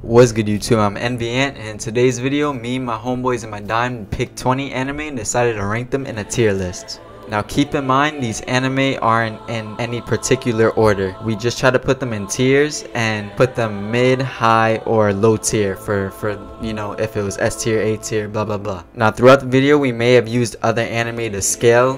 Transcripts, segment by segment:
What's good YouTube, I'm NVAnt, and in today's video, me, my homeboys, and my dime picked 20 anime and decided to rank them in a tier list. Now keep in mind, these anime aren't in any particular order. We just try to put them in tiers and put them mid, high, or low tier for you know, if it was S tier, A tier, blah blah blah. Now throughout the video, we may have used other anime to scale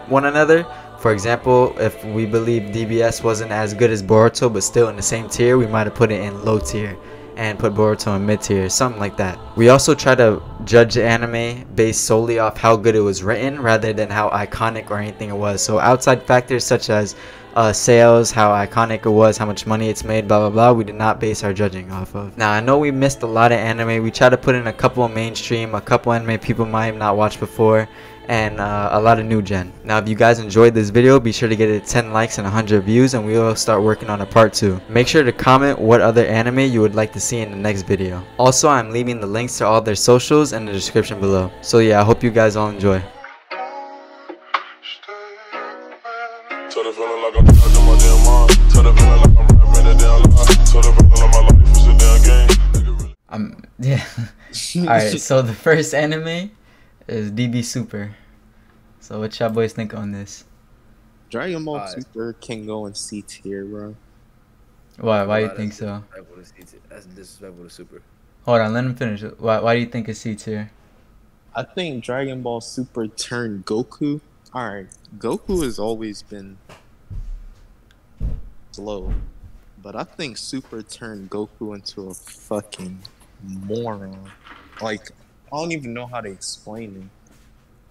one another. For example, if we believe DBS wasn't as good as Boruto but still in the same tier, we might have put it in low tier and put Boruto in mid tier, something like that. We also try to judge the anime based solely off how good it was written rather than how iconic or anything it was. So outside factors such as sales, how iconic it was, how much money it's made, blah blah blah, we did not base our judging off of. Now I know we missed a lot of anime. We try to put in a couple of mainstream, a couple anime people might have not watched before, and a lot of new gen. Now if you guys enjoyed this video, be sure to get it 10 likes and 100 views, and we will start working on a part 2. Make sure to comment what other anime you would like to see in the next video. Also, I'm leaving the links to all their socials in the description below. So yeah, I hope you guys all enjoy. Yeah. Alright, so the first anime is DB Super. So what y'all boys think on this? Dragon Ball Super can go in C tier, bro. Why do you think so? That's disrespectful to Super. Hold on, let him finish. Why do you think it's C tier? I think Dragon Ball Super turned Goku. Alright, Goku has always been slow, but I think Super turned Goku into a fucking moron. Like, I don't even know how to explain him.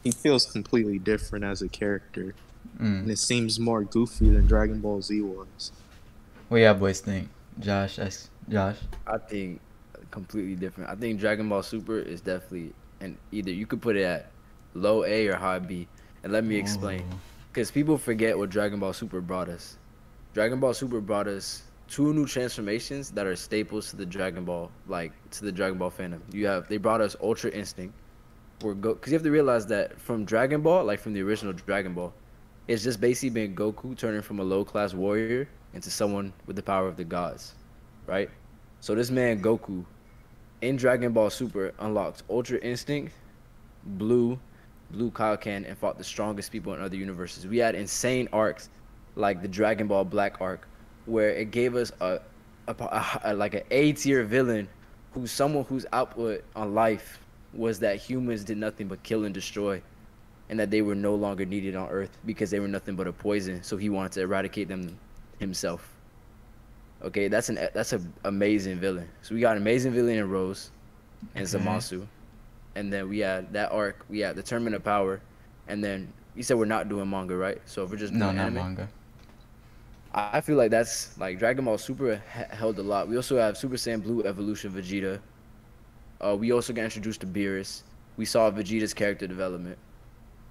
He feels completely different as a character, and it seems more goofy than Dragon Ball Z was. What y'all boys think? Josh? I think completely different. I think Dragon Ball Super is definitely, and either you could put it at low A or high B. And let me explain, because people forget what Dragon Ball Super brought us. Dragon Ball Super brought us 2 new transformations that are staples to the Dragon Ball, to the Dragon Ball fandom. They brought us Ultra Instinct, because you have to realize that from Dragon Ball, from the original Dragon Ball, it's just basically been Goku turning from a low-class warrior into someone with the power of the gods, right? So this man Goku, in Dragon Ball Super, unlocks Ultra Instinct, Blue Kaioken, and fought the strongest people in other universes. We had insane arcs, like the Dragon Ball Black arc, where it gave us like an A tier villain, someone whose output on life was that humans did nothing but kill and destroy, and that they were no longer needed on Earth because they were nothing but a poison. So he wanted to eradicate them himself. Okay, that's an amazing villain. So we got an amazing villain in Rose and Zamasu, and then we had that arc. We had the Tournament of Power, and then you said we're not doing manga, right? So if we're just doing anime, manga. I feel like that's Dragon Ball Super held a lot. We also have Super Saiyan Blue Evolution Vegeta. We also got introduced to Beerus. We saw Vegeta's character development.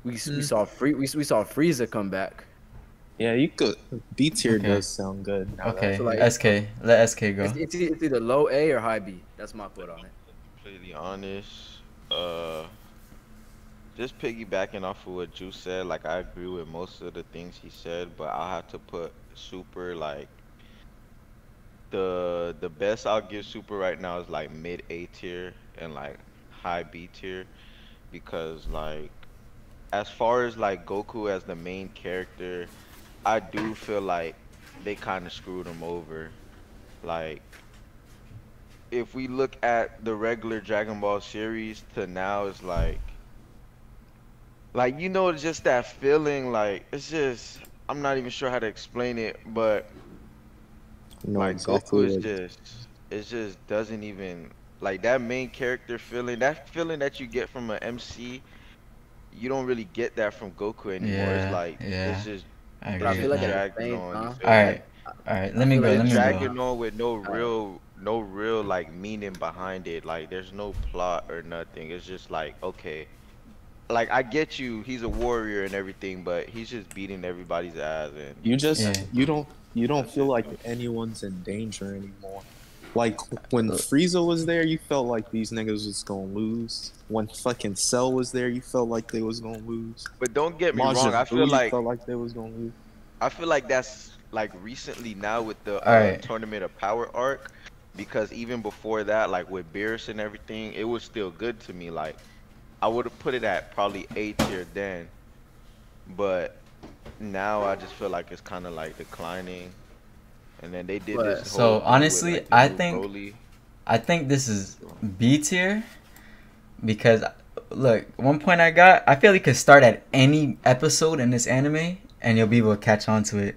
We saw Frieza come back. Yeah, you could. B tier does sound good. Okay, SK. Let SK go. It's either low A or high B. That's my put on it. Completely honest. Just piggybacking off of what Juice said, I agree with most of the things he said, but I'll have to put Super the best I'll give Super right now is mid A tier and high B tier, because as far as Goku as the main character, I do feel like they kind of screwed him over. If we look at the regular Dragon Ball series to now, it's you know, just that feeling, it's just, I'm not even sure how to explain it, but Goku is it just doesn't even, that main character feeling, that feeling that you get from an MC, you don't really get that from Goku anymore. It's just, I feel like dragging on. Alright, let me go. Dragging on with no real meaning behind it. There's no plot or nothing. It's just okay. I get you, he's a warrior and everything, but he's just beating everybody's ass, and you don't feel like anyone's in danger anymore. When Frieza was there, you felt like these niggas was gonna lose. When fucking Cell was there, you felt like they was gonna lose. But don't get me wrong, I feel like felt like they was gonna lose. I feel like that's recently now with the Tournament of Power arc. because even before that, like with Beerus and everything, it was still good to me. Like I would have put it at probably A tier then, but now I just feel like it's kind of like declining. And then they did this But whole So thing with honestly, like the new Broly. I think this is B tier because look, one point I feel you could start at any episode in this anime and you'll be able to catch on to it.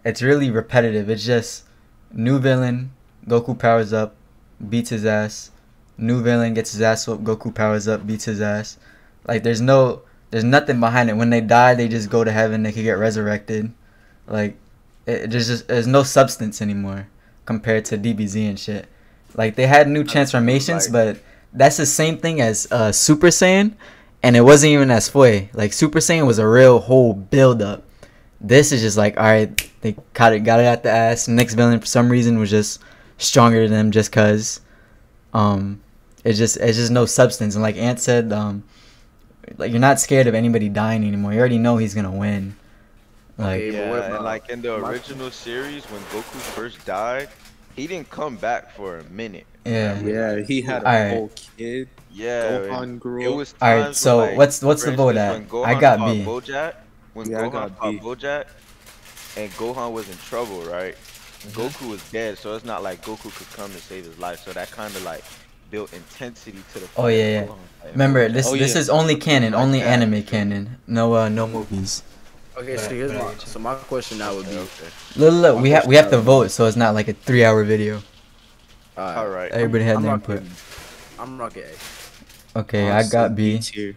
It's really repetitive. It's just new villain, Goku powers up, beats his ass. New villain gets his ass whooped, Goku powers up, beats his ass. Like there's nothing behind it. When they die, they just go to heaven. They could get resurrected. Like there's no substance anymore compared to DBZ and shit. Like they had new transformations, but that's the same thing as Super Saiyan, and it wasn't even as Fui. Like Super Saiyan was a real whole build up. This is just like, all right, they got it out the ass. Next villain for some reason was just stronger than them just cause. It's just no substance. And like Ant said, like you're not scared of anybody dying anymore. You already know he's gonna win. Like Okay, but Yeah, what and about like in the my- original series, when Goku first died, he didn't come back for a minute. yeah. Yeah, he had a Alright. whole kid. Yeah, Gohan grew it up. was All right, times so when, like, what's for the vote instance, at? when I Gohan got fought B. Bojack, when Yeah, I Gohan got fought B. Bojack, and Gohan was in trouble, right? Mm-hmm. Goku was dead, so it's not like Goku could come to save his life. So that kind of like built intensity to the Oh fight. yeah. Gohan fighting Remember, Bojack. this Oh, this yeah. is only canon, Like only that, anime you feel me? canon. No movies. Okay, so here's my so my question now would be, Okay. Look, we have to vote, so it's not like a 3-hour video. All right. Everybody had I'm their rocking, input. I'm rocking A. Okay, I got B. tier.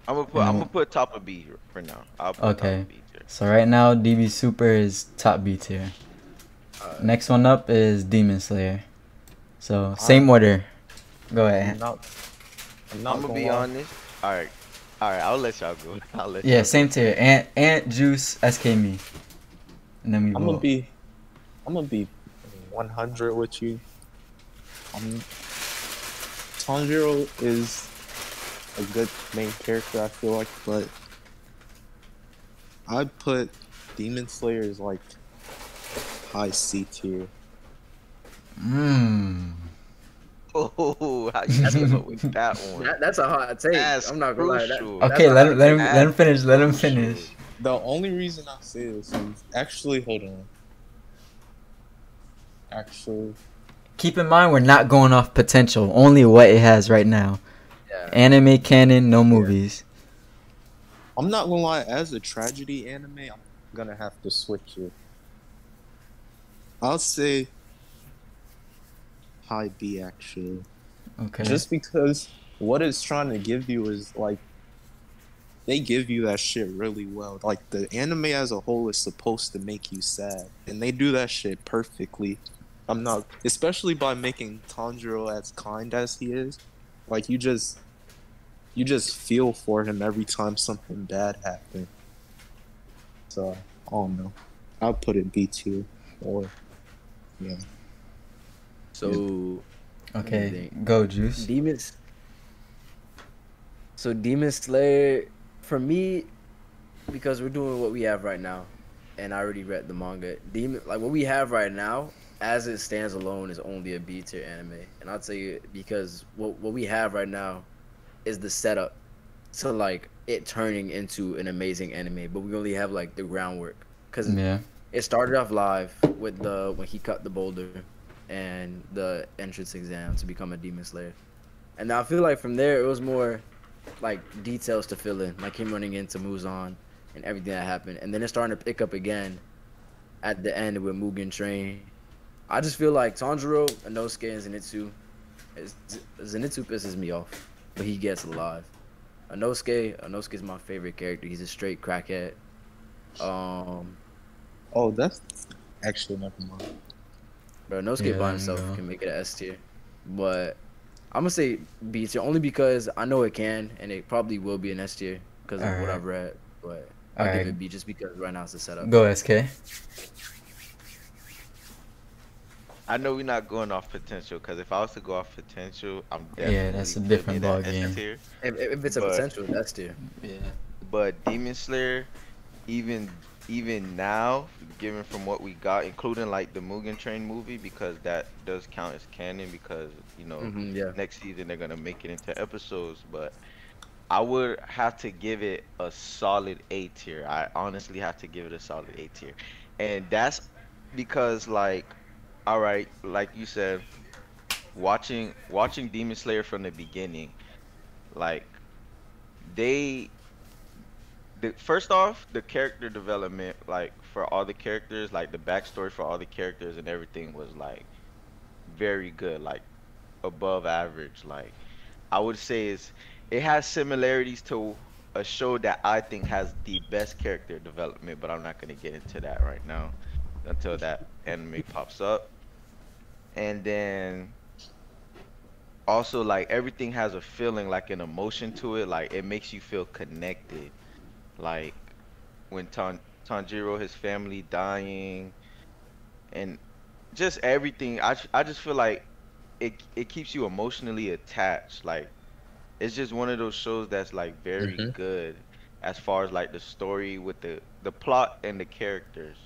I'm And gonna put top of B for now. I'll put Okay. top of B tier. So right now, DB Super is top B tier. Next one up is Demon Slayer. So same order. Go I'm ahead. not I'm gonna be lie. honest. All right. I'll let y'all go. I'll let Yeah, y'all same tier. Ant, Juice, SK, me. And then we I'm gonna vote. be 100 with you. Tanjiro is a good main character, I feel like, but I'd put Demon Slayer as like high C tier. Mmm. Oh, how you came up with that one? That's a hot take. That's I'm not gonna lie. crucial. That's Okay, a let hot him take. let him finish. Let him finish. The only reason I say this is actually, hold on. Actually, Keep in mind, we're not going off potential. Only what it has right now. Yeah. Anime canon, no movies. I'm not gonna lie, as a tragedy anime, I'm gonna have to switch it. I'll say high B actually. Okay. Just because what it's trying to give you is like they give you that shit really well. Like the anime as a whole is supposed to make you sad, and they do that shit perfectly. I'm not, especially by making Tanjiro as kind as he is. Like you just feel for him every time something bad happens. So I don't know. I'll put it B tier or yeah. So Okay, go Juice. Demons. So Demon Slayer, for me, because we're doing what we have right now, and I already read the manga. Like what we have right now, as it stands alone, is only a B tier anime, and I'll tell you because what we have right now is the setup to like it turning into an amazing anime, but we only have like the groundwork because Yeah. it started off live with when he cut the boulder and the entrance exam to become a Demon Slayer. And I feel like from there it was more like details to fill in, like him running into Muzan and everything that happened. And then it's starting to pick up again at the end with Mugen Train. I just feel like Tanjiro, Inosuke, and Zenitsu pisses me off, but he gets alive. Inosuke's my favorite character. He's a straight crackhead. Oh, that's actually never mind. Bro, Inosuke Yeah, by I himself know. can make it an S tier. But I'm going to say B tier only because I know it can, and it probably will be an S tier because of what Alright. I've read. But I'll Alright. give it B just because right now it's a setup. Go SK. I know we're not going off potential because if I was to go off potential, I'm Yeah, definitely that's a putting different it at ball S game. tier. If it's a But- potential, that's tier. Yeah. But Demon Slayer, even even now, given from what we got, including like the Mugen Train movie, because that does count as canon because, Yeah. next season they're gonna make it into episodes, but I would have to give it a solid A tier. I honestly have to give it a solid A tier. And that's because like, all right, like you said, watching Demon Slayer from the beginning, like they first off, the character development, like for all the characters, like the backstory for all the characters and everything was like very good, like above average. Like I would say it has similarities to a show that I think has the best character development, but I'm not gonna get into that right now until that anime pops up. And then also like everything has a feeling, like an emotion to it, like it makes you feel connected. Like when Tanjiro, his family dying, and just everything. I just feel like it keeps you emotionally attached. Like it's just one of those shows that's like very Mm-hmm. good as far as like the story with the plot and the characters,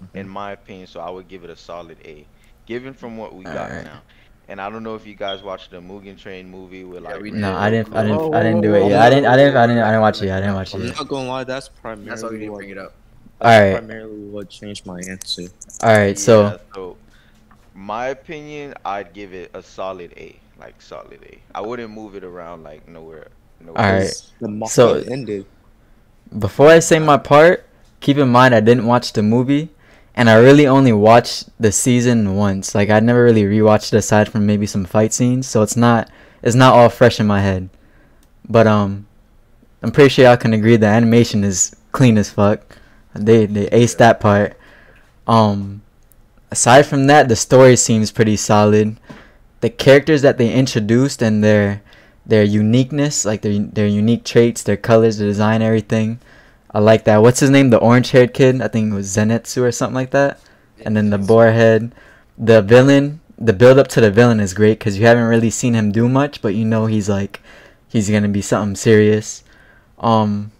Mm-hmm. in my opinion. So I would give it a solid A, given from what we All got right. now. And I don't know if you guys watched the Mugen Train movie with Yeah, like we No, did. I didn't. I Goku. didn't. Whoa, I whoa, didn't whoa, do it whoa, yet. whoa, I whoa, didn't. I whoa, didn't. I whoa, didn't. relax, I didn't watch it relax, yet. I didn't relax. watch it I'm yet. not gonna lie, that's That's all you primarily need to what bring it up. All that's right. primarily what changed my answer. All right. So Yeah, so my opinion, I'd give it a solid A, like solid A. I wouldn't move it around like all nowhere right. near. Cause the manga So ended. before I say my part, keep in mind I didn't watch the movie, and I really only watched the season once. Like I never really rewatched it aside from maybe some fight scenes. So it's not all fresh in my head. But I'm pretty sure y'all can agree the animation is clean as fuck. They aced Yeah. that part. Um, Aside from that, the story seems pretty solid. The characters that they introduced and their uniqueness, like their unique traits, their colors, the design, everything. I like that. What's his name? The orange-haired kid. I think it was Zenitsu or something like that. Yeah, And then the it's- boar head. The villain. The build up to the villain is great because you haven't really seen him do much, but you know he's gonna be something serious. Um,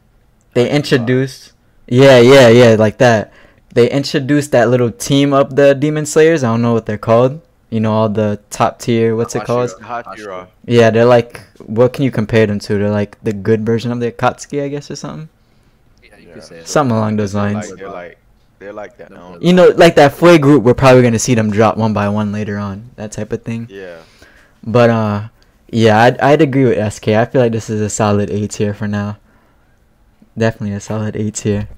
they introduced, yeah, like that. They introduced that little team of the Demon Slayers. I don't know what they're called. You know, all the top tier. What's it called? Hashira. Yeah, they're like. What can you compare them to? They're like the good version of the Akatsuki, I guess, or something. Yeah, you Yeah. could say it. Something along those They're lines. like they're like that. The I don't blood- You know, like that Fue group. We're probably gonna see them drop one by one later on. That type of thing. Yeah. But yeah, I'd agree with SK. I feel like this is a solid A tier for now. Definitely a solid A tier.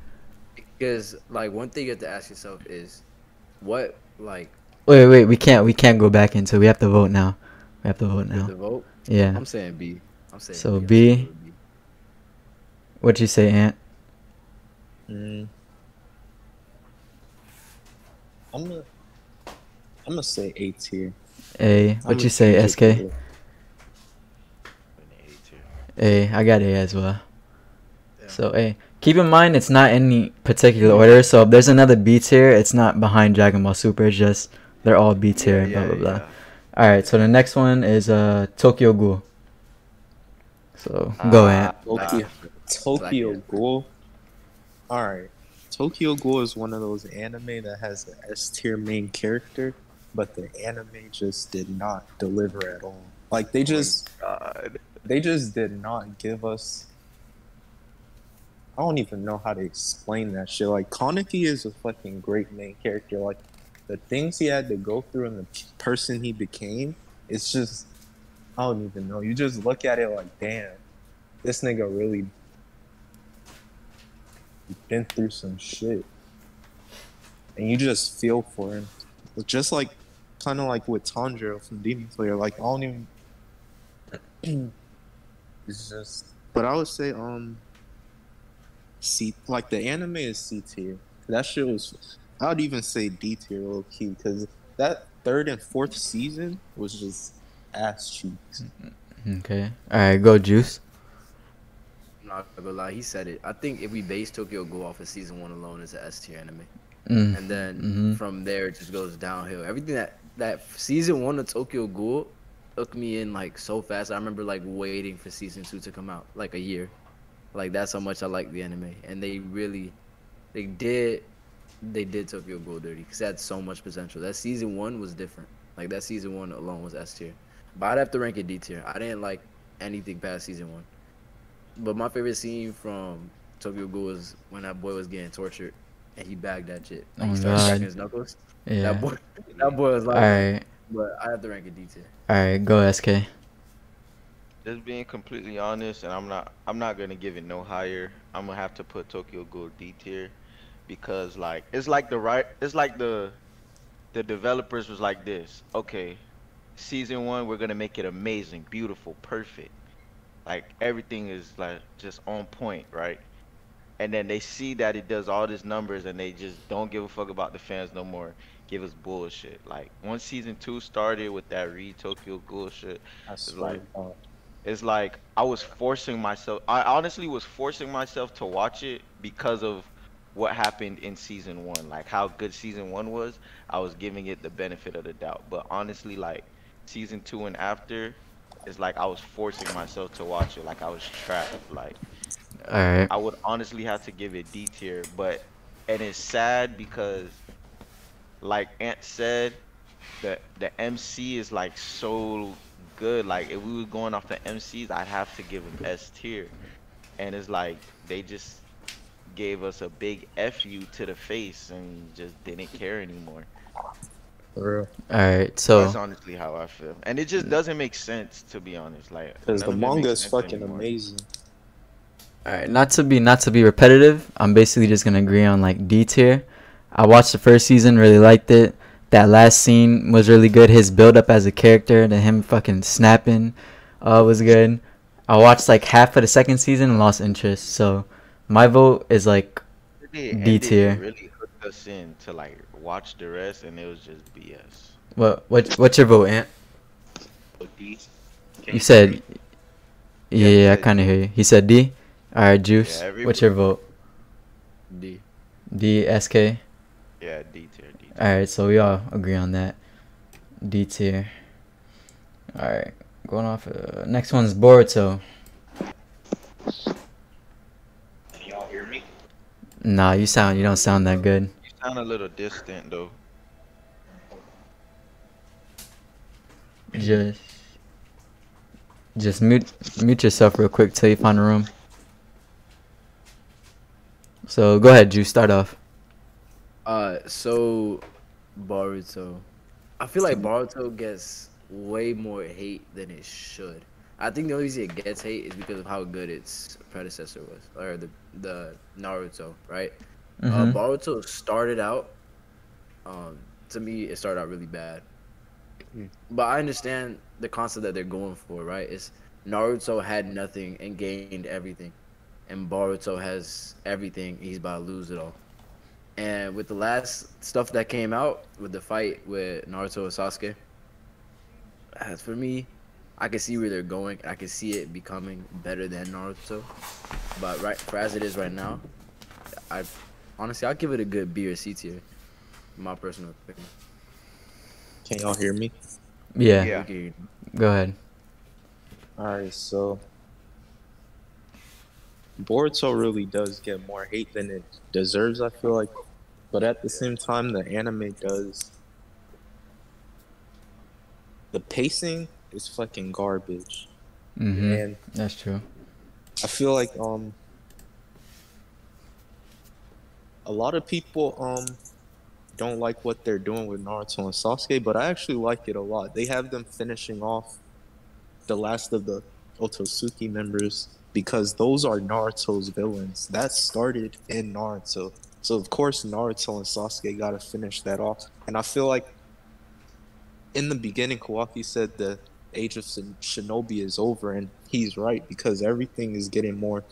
Because like one thing you have to ask yourself is, what like Wait, we can't go back into. We have to vote now. We have to vote with now. the vote? Yeah. I'm saying B. I'm saying So B. B. I'm saying B. What'd you say, Ant? Mm. I'm gonna I'm gonna say A tier. A. What'd you say, SK? An A tier. A. I got A as well. Yeah. So A. Keep in mind it's not any particular order. So if there's another B tier, it's not behind Dragon Ball Super. It's just they're all B tier. Yeah, blah blah yeah, blah. All right. So the next one is Tokyo Ghoul. So go Ant. Tokyo Like it. Ghoul. Alright. Tokyo Ghoul is one of those anime that has an S tier main character, but the anime just did not deliver at all. Like they just God. did not give us. I don't even know how to explain that shit. Like Kaneki is a fucking great main character. Like the things he had to go through and the person he became, it's just I don't even know. You just look at it like, damn, this nigga really been through some shit, and you just feel for him. It's just like kind of like with Tanjiro from Demon Slayer. Like I don't even. It's just, but I would say C, like the anime is C tier. That shit was. I would even say D tier low key because that third and fourth season was just ass cheeks. Okay. All right. Go Juice. I'm not gonna lie, he said it. I think if we base Tokyo Ghoul off of season 1 alone, it's an S tier anime, Mm. and then Mhm. from there it just goes downhill. Everything that season 1 of Tokyo Ghoul took me in like so fast. I remember like waiting for season 2 to come out like a year. Like that's how much I like the anime, and they really they did Tokyo Ghoul dirty because it had so much potential. That season 1 was different. Like that season 1 alone was S tier, but I'd have to rank it D tier. I didn't like anything past season 1. But my favorite scene from Tokyo Ghoul was when that boy was getting tortured and he bagged that shit. Like, he Oh, started God. cracking his knuckles. Yeah. That boy was like, Alright. but I have to rank it D tier. Alright, go SK. Just being completely honest, and I'm not gonna give it no higher. I'm gonna have to put Tokyo Ghoul D tier because like the developers was like this. Okay, season 1 we're gonna make it amazing, beautiful, perfect. Like everything is like just on point, right? And then they see that it does all these numbers and they just don't give a fuck about the fans no more. Give us bullshit. Like once season 2 started with that Reed Tokyo Ghoul shit, I it's swear like to God. it's like I was forcing myself. I honestly was forcing myself to watch it because of what happened in season 1. Like how good season 1 was, I was giving it the benefit of the doubt. But honestly, like season 2 and after, it's like I was forcing myself to watch it. Like I was trapped. Like Alright. I would honestly have to give it D tier. But and it's sad because like Ant said, the MC is like so good. Like if we were going off the MCs, I'd have to give him S tier. And it's like they just gave us a big FU to the face and just didn't care anymore. For real. Alright, That's so honestly how I feel. And it just doesn't make sense to be honest. Like Because none the of it manga makes is sense fucking anymore. amazing. alright, not to be repetitive, I'm basically just gonna agree on like D tier. I watched the first season, really liked it. That last scene was really good. His build up as a character, to him fucking snapping, was good. I watched like half of the second season and lost interest. So my vote is like They D ended, tier. it really hooked us in to like watch the rest and it was just BS. What's your vote, Ant? You said yeah, I said kind of D. hear you. He said D. Alright, Juice. Yeah, What's your vote? D. D SK. Yeah, D tier, D tier. Alright, so we all agree on that. D tier. Alright, going off. Next one's Boruto. Can y'all hear me? Nah, you don't sound that good. You sound a little distant though. Just mute yourself real quick till you find a room. So go ahead, Juice. Start off. So Boruto. I feel like Boruto gets way more hate than it should. I think the only reason it gets hate is because of how good its predecessor was, or the Naruto, right? Mhm. Boruto started out. To me, it started out really bad. But I understand the concept that they're going for, right? It's Naruto had nothing and gained everything, and Boruto has everything. He's about to lose it all. And with the last stuff that came out with the fight with Naruto and Sasuke, as for me, I can see where they're going. I can see it becoming better than Naruto. But for as it is right now, I honestly I'll give it a good B or C tier. In my personal opinion. Can y'all hear me? Yeah. Yeah. Okay. Go ahead. Alright, so Boruto really does get more hate than it deserves, I feel like. But at the same time, the anime does. The pacing is fucking garbage. Mhm. And That's true. I feel like a lot of people don't like what they're doing with Naruto and Sasuke, but I actually like it a lot. They have them finishing off the last of the Otsutsuki members because those are Naruto's villains. That started in Naruto. So of course Naruto and Sasuke gotta finish that off. And I feel like in the beginning Kawaki said the age of Shinobi is over, and he's right because everything is getting more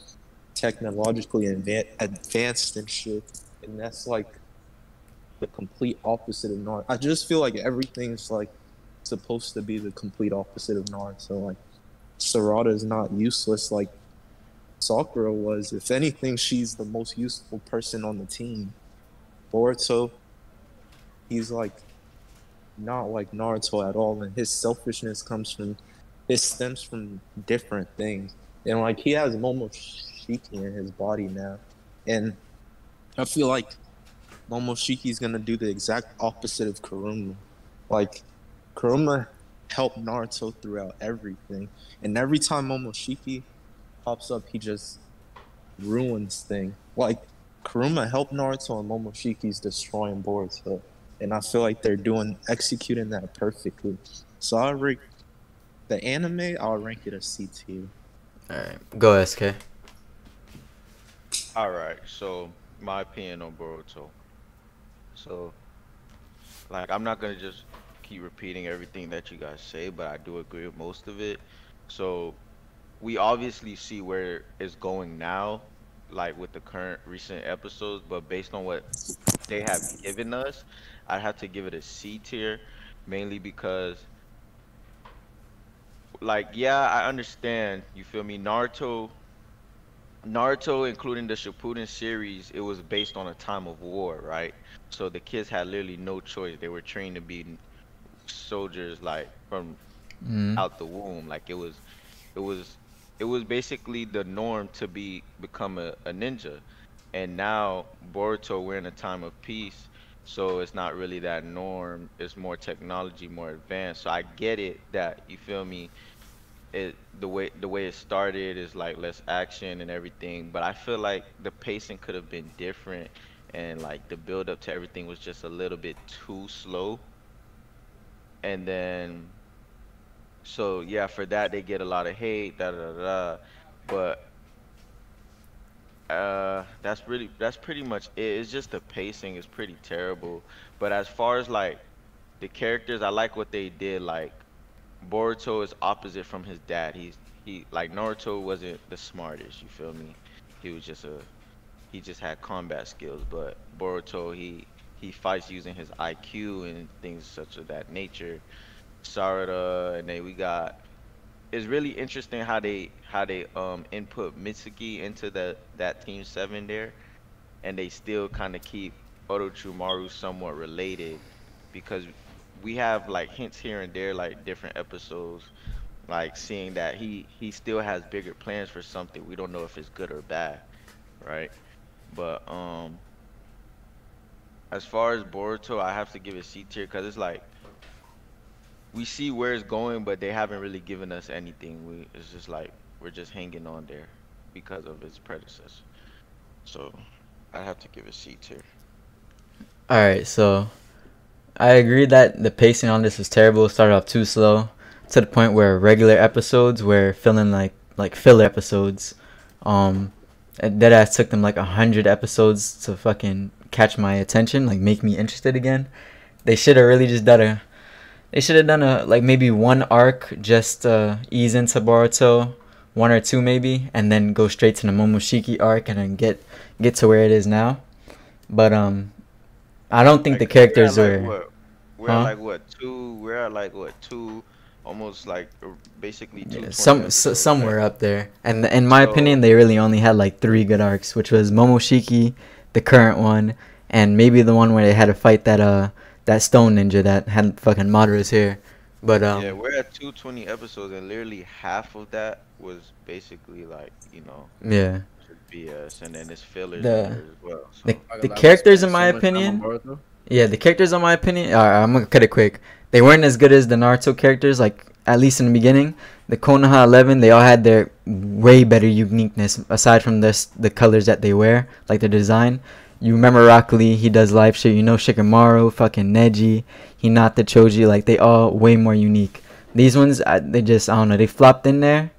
technologically advanced and shit. And that's like the complete opposite of Naruto. I just feel like everything's like supposed to be the complete opposite of Naruto. Like Sarada is not useless like Sakura was. If anything, she's the most useful person on the team. Boruto, he's like not like Naruto at all, and his selfishness stems from different things. And like he has Momoshiki in his body now, and I feel like Momoshiki's gonna do the exact opposite of Kuruma. Like, Kuruma helped Naruto throughout everything, and every time Momoshiki pops up, he just ruins things. Like, Kuruma helped Naruto, and Momoshiki's destroying Boruto, and I feel like they're executing that perfectly. So I rank the anime. I'll rank it a C tier. All right, go SK. All right, so my opinion on Boruto. So, like, I'm not gonna just keep repeating everything that you guys say, but I do agree with most of it. So, we obviously see where it's going now, like with the current recent episodes, but based on what they have given us, I'd have to give it a C tier, mainly because, like, yeah, I understand, you feel me? Naruto, including the Shippuden series, it was based on a time of war, right? So the kids had literally no choice. They were trained to be soldiers, like from Mm. out the womb. Like it was, it was basically the norm to become a ninja. And now Boruto, we're in a time of peace, so it's not really that norm. It's more technology, more advanced. So I get it that you feel me, the way it started is like less action and everything, but I feel like the pacing could have been different, and like the build up to everything was just a little bit too slow. And then so yeah, for that they get a lot of hate, da da da. Da. But that's pretty much it. It's just the pacing is pretty terrible. But as far as like the characters, I like what they did. Like Boruto is opposite from his dad. He like Naruto wasn't the smartest, you feel me? He was just he just had combat skills, but Boruto he fights using his IQ and things such of that nature. Sarada, and then we got, it's really interesting how they input Mitsuki into that team 7 there, and they still kind of keep Orochimaru somewhat related, because we have like hints here and there, like different episodes, like seeing that he still has bigger plans for something. We don't know if it's good or bad, right? But as far as Boruto, I have to give it C tier because it's like we see where it's going, but they haven't really given us anything. It's just like we're just hanging on there because of its predecessor. So I have to give it C tier. All right, so I agree that the pacing on this was terrible. It started off too slow to the point where regular episodes were feeling like filler episodes. That ass took them like 100 episodes to fucking catch my attention, like make me interested again. They should have really just done a. They should have done a like maybe one arc just ease into Boruto, one or two maybe, and then go straight to the Momoshiki arc and then get to where it is now. But I don't think Like the 'cause we're at characters like were. what? We're at Huh? like what two? We're at like what two? Almost like basically Yeah, 220 episodes, right? somewhere up there. And in my opinion, So they really only had like three good arcs, which was Momoshiki, the current one, and maybe the one where they had to fight that stone ninja that had fucking Madara's hair. But yeah, we're at 220 episodes, and literally half of that was basically like, yeah, just BS, and then it's fillers in the there as well. the So Like, the allow me to characters spend in so my much time on opinion, Boruto. yeah, the characters in my opinion, I'm gonna cut it quick. They weren't as good as the Naruto characters, like at least in the beginning. The Konoha 11, they all had their way better uniqueness aside from the colors that they wear, like the design. You remember Rock Lee, he does live shit. You know Shikamaru, fucking Neji, Hinata, Choji, like they all way more unique. These ones, they just, I don't know, they flopped in there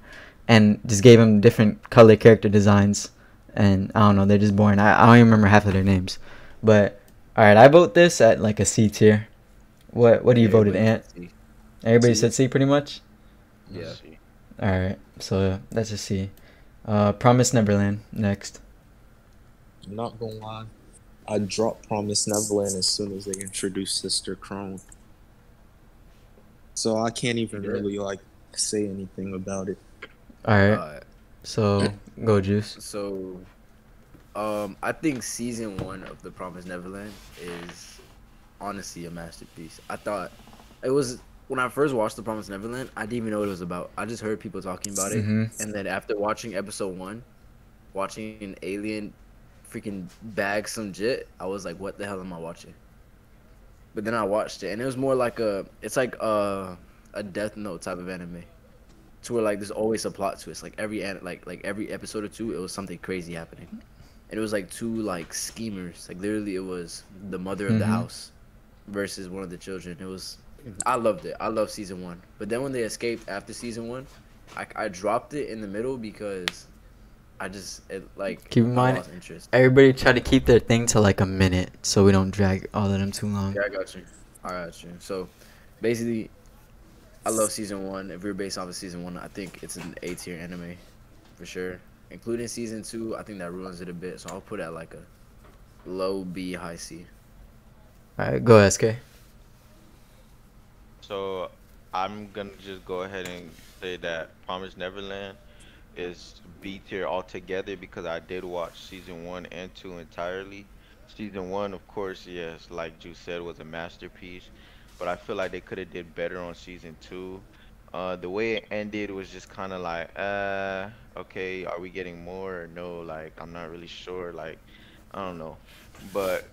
and just gave them different color character designs. And I don't know, they're just boring. I don't even remember half of their names. But, alright, I vote this at like a C tier. What do you voted, Everybody Ant? should see. Everybody C. said C pretty much? Yeah. let's see. Alright, so that's a C. Promise Neverland, next. I'm not gonna lie. I dropped Promise Neverland as soon as they introduced Sister Crone. So I can't even Yeah. really like say anything about it. Alright, Uh, so go Juice. so, I think season 1 of The Promised Neverland is honestly a masterpiece. I thought it was when I first watched The Promised Neverland, I didn't even know what it was about. I just heard people talking about it, Mm-hmm. and then after watching episode 1, watching an alien freaking bag some jit, I was like, what the hell am I watching? But then I watched it, and it was more like it's like a Death Note type of anime, to where like there's always a plot twist. Like like every episode or two, it was something crazy happening, and it was like two like schemers. Like literally, it was the mother of the Mhm. house versus one of the children. It was, I loved it. I loved season one. But then when they escaped after season one, I dropped it in the middle because Keep in I mind, lost interest. everybody try to keep their thing to like a minute, so we don't drag all of them too long. Yeah, I got you. I got you. So basically, I love season one. If we're based off of season one, I think it's an A tier anime for sure. Including season two, I think that ruins it a bit. So I'll put it at like a low B, high C. All right, go SK. So I'm gonna just go ahead and say that Promise Neverland is B tier altogether because I did watch season one and two entirely. Season one, of course, yes, like Ju said, was a masterpiece, but I feel like they could have did better on season two. The way it ended was just kind of like, okay, are we getting more or no? Like, I'm not really sure. Like, I don't know, but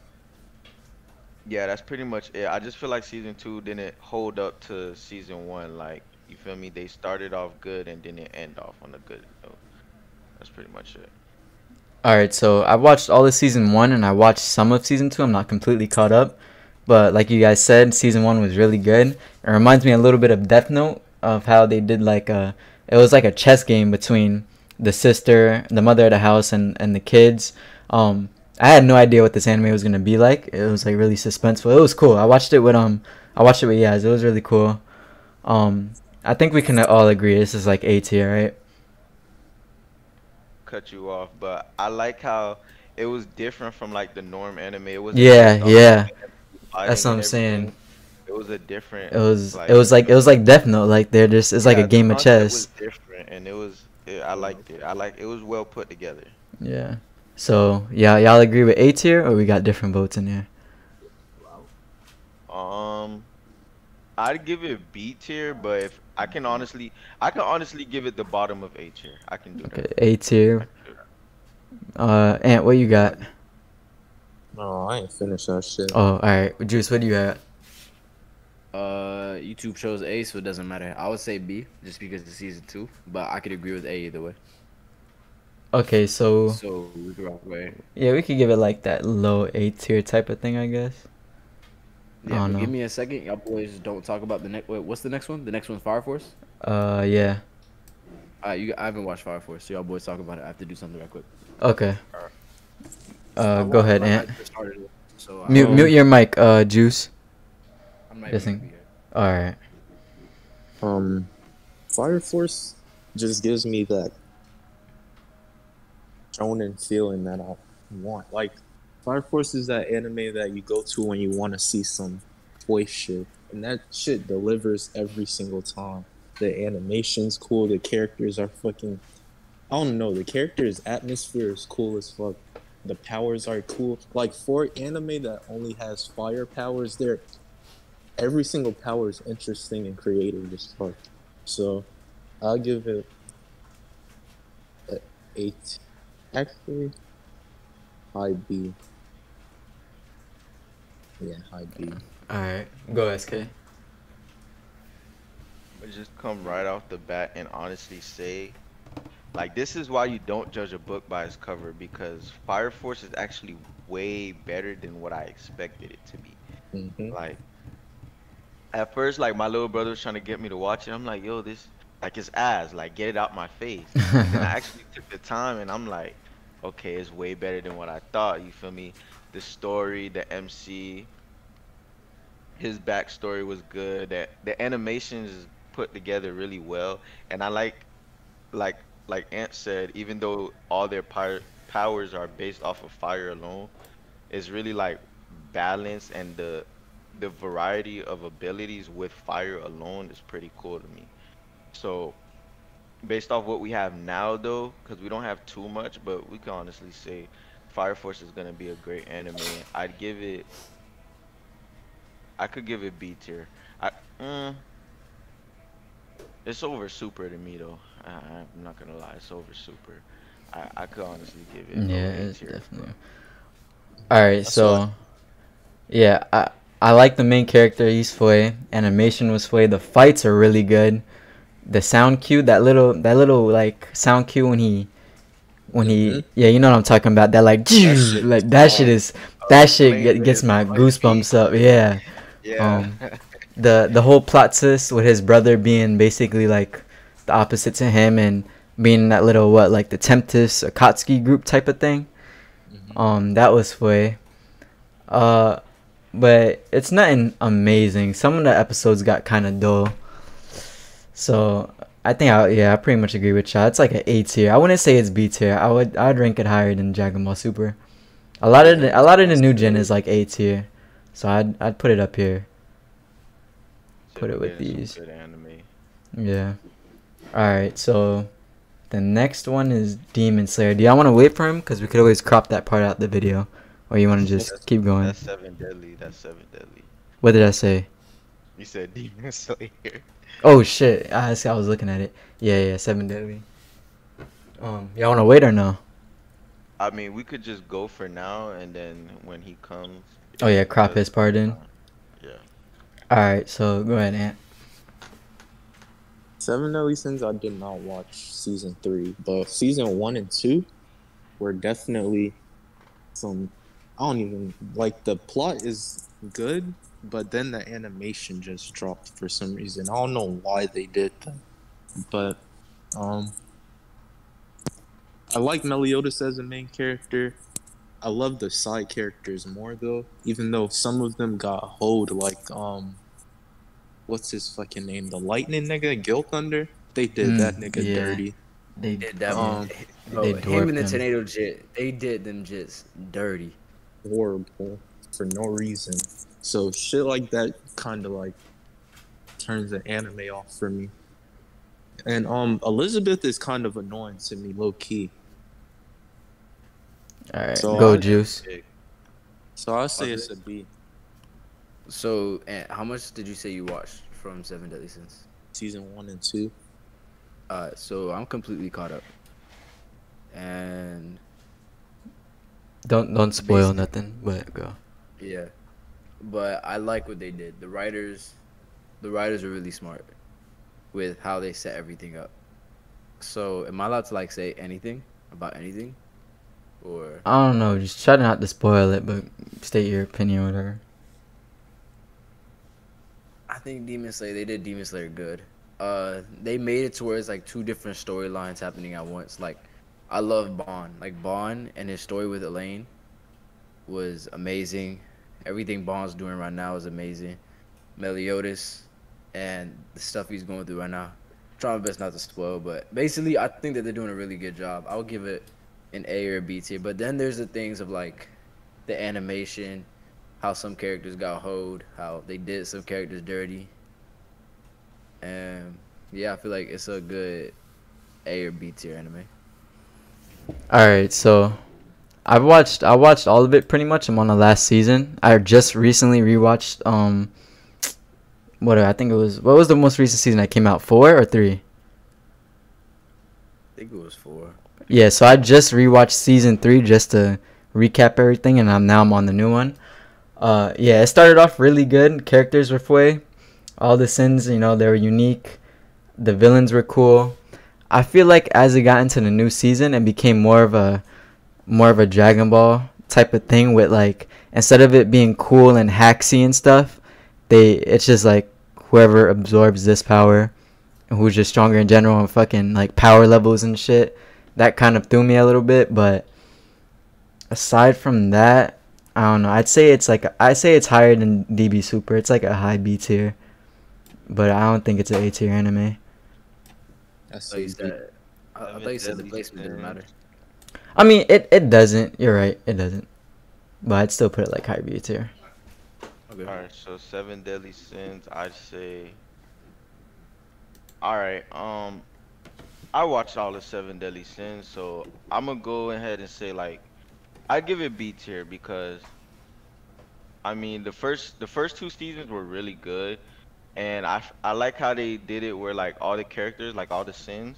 yeah, that's pretty much it. I just feel like season two didn't hold up to season one. Like, you feel me? They started off good and didn't end off on a good note. That's pretty much it. All right, so I watched all of season one and I watched some of season two. I'm not completely caught up, but like you guys said, season one was really good. It reminds me a little bit of Death Note, of how they did like it was like a chess game between the sister, the mother of the house, and the kids. I had no idea what this anime was gonna be like. It was like really suspenseful. It was cool. I watched it with Yaz. It was really cool. I think we can all agree this is like A tier, right? Cut you off, but I like how it was different from like the norm anime. It wasn't Yeah, based off of yeah. That's fighting what and I'm saying. everything. It was a different It like was like Death Note. Like they're just it's like a yeah, the game of concept was chess. different and I liked it. It was well put together. Yeah. So yeah, y'all agree with A tier or we got different votes in here? Um, I'd give it B tier, but if I can honestly give it the bottom of A tier. I can do Okay, that. A I tier. can do that. Ant, what you got? No, I ain't finished that shit. Oh, all right. Juice, what do you got? YouTube chose A, so it doesn't matter. I would say B just because it's season two, but I could agree with A either way. Okay, so So we could rock way. yeah, we could give it like that low A tier type of thing, I guess. I Yeah, don't but give know. me a second. Y'all boys don't talk about the next. Wait, what's the next one? The next one's Fire Force. Yeah. I haven't watched Fire Force, so y'all boys talk about it. I have to do something real quick. Okay. I Go ahead, like, I Ant. just started it, so Mute your mic, Juice. I'm not This even thing. gonna be here. All right. Fire Force just gives me that shonen feeling that I want. Like, Fire Force is that anime that you go to when you want to see some toy shit, and that shit delivers every single time. The animation's cool. The characters are fucking. I don't know. The characters' atmosphere is cool as fuck. The powers are cool. Like for anime that only has fire powers, there, every single power is interesting and creative as fuck. So, I'll give it an 8. Actually, high B. Yeah, high B. All right. Go SK. But just come right off the bat and honestly say, like, this is why you don't judge a book by its cover because Fire Force is actually way better than what I expected it to be. Mm-hmm. Like, at first, like, my little brother was trying to get me to watch it. I'm like, yo, this, like, it's ass. Like, get it out my face. And then I actually took the time and I'm like, okay, it's way better than what I thought. You feel me? The story, the MC, his backstory was good. That the animations is put together really well. And I like like Ant said, even though all their powers are based off of fire alone, it's really like balance and the variety of abilities with fire alone is pretty cool to me. So based off what we have now though, because we don't have too much, but we can honestly say Fire Force is gonna be a great anime. I could give it B tier. I mm, it's over Super to me though. I'm not gonna lie, it's over Super. I could honestly give it low Yeah, A it's tier, bro. definitely. All right, That's why. so yeah, I like the main character. He's Fue. Animation was Fue. The fights are really good. The sound cue, that little like sound cue when Hmm. he yeah, you know what I'm talking about. That like That shit is like that shit hard. is that shit Playing with gets his my monkey. goosebumps up. Yeah. Yeah. Um, the whole plot twist with his brother being basically like the opposite to him and being that little what like the Tempest Akatsuki group type of thing. Hmm. That was Fue. Uh, but it's nothing amazing. Some of the episodes got kind of dull. So I think I pretty much agree with y'all. It's like an A tier. I wouldn't say it's B tier. I'd rank it higher than Dragon Ball Super. Yeah, A lot of the that's new gen good. is like A tier. So I'd put it up here. Said Put we're it with getting some these. good anime. Yeah. All right. So the next one is Demon Slayer. Do y'all want to wait for him? Because we could always crop that part out the video, or you want to That's just keep going. That's seven deadly. That's seven deadly. What did I say? You said Demon Slayer. Oh shit! See, I was looking at it. Yeah, Seven Deadly. Y'all want to wait or no? I mean, we could just go for now, and then when he comes, Oh if yeah, he crop does, his part in. yeah. All right, so go ahead, Ant. Seven Deadly Sins. I did not watch season 3, but season 1 and 2 were definitely some. I don't even like the plot is good, but then the animation just dropped for some reason. I don't know why they did that, but um, I like Meliodas as a main character. I love the side characters more though, even though some of them got hold like what's his fucking name? The lightning nigga, Gil Thunder. They did that nigga Yeah, dirty. they Did that, yeah Um they bro? Him and dwarfed the him. tornado jit, they did them jits dirty. horrible for no reason. So shit like that kinda like turns the anime off for me. And Elizabeth is kind of annoying to me, low key. All right, So go I Juice. so I say it's a B. So, and how much did you say you watched from Seven Deadly Sins? Season 1 and 2. So I'm completely caught up, and Don't spoil basic, nothing, but go. yeah. But I like what they did. The writers are really smart with how they set everything up. So, am I allowed to like say anything about anything, or I don't know, just try not to spoil it, but state your opinion with her. I think Demon Slayer, they did Demon Slayer good. They made it to where it's like two different storylines happening at once. Like, I love Bond. Like Bond and his story with Elaine was amazing. Everything Bond's doing right now is amazing. Meliodas and the stuff he's going through right now. Trying my best not to spoil, but basically, I think that they're doing a really good job. I'll give it an A or a B tier. But then there's the things of like the animation, how some characters got hoed, how they did some characters dirty, and yeah, I feel like it's a good A or B tier anime. All right, so I watched all of it pretty much. I'm on the last season. I just recently rewatched I think it was what was the most recent season that came out? 4 or 3? I think it was 4. Yeah, so I just rewatched season 3 just to recap everything, and I'm on the new one. Yeah, it started off really good. Characters were Fue. All the sins, they were unique. The villains were cool. I feel like as it got into the new season, it became more of a Dragon Ball type of thing with like instead of it being cool and hacksy and stuff, it's just like whoever absorbs this power, who's just stronger in general and fucking like power levels and shit. That kind of threw me a little bit, but aside from that, I don't know. I say it's higher than DB Super. It's like a high B tier, but I don't think it's an A tier anime. That's So you said, I thought you said the Deadly placement didn't matter. Sins. I mean, it doesn't. You're right. It doesn't. But I'd still put it like high B tier. Okay. Alright, so seven deadly sins, I'd say. Alright, I watched all the seven deadly sins, so I'm gonna go ahead and say like I give it B tier because I mean the first two seasons were really good, and I like how they did it where like all the characters like all the sins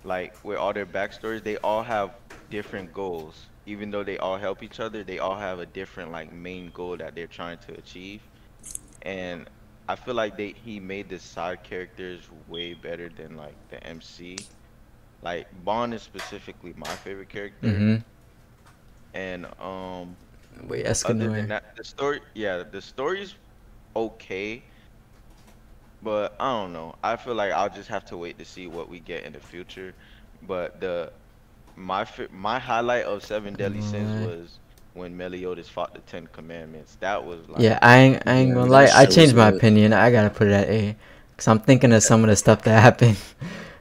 like with all their backstories, they all have different goals. Even though they all help each other, they all have a different like main goal that they're trying to achieve. And I feel like he made the side characters way better than like the MC. Like Bond is specifically my favorite character, Mm-hmm. and Wait, other than Escanor. that, the story's okay, but I don't know. I feel like I'll just have to wait to see what we get in the future. But my highlight of Seven Deadly Sins Alright. was when Meliodas fought the Ten Commandments. That was Yeah, like, I ain't Yeah, gonna lie. that I shit was changed my lit. opinion. I gotta put it at A. Cause I'm thinking of some of the stuff that happened.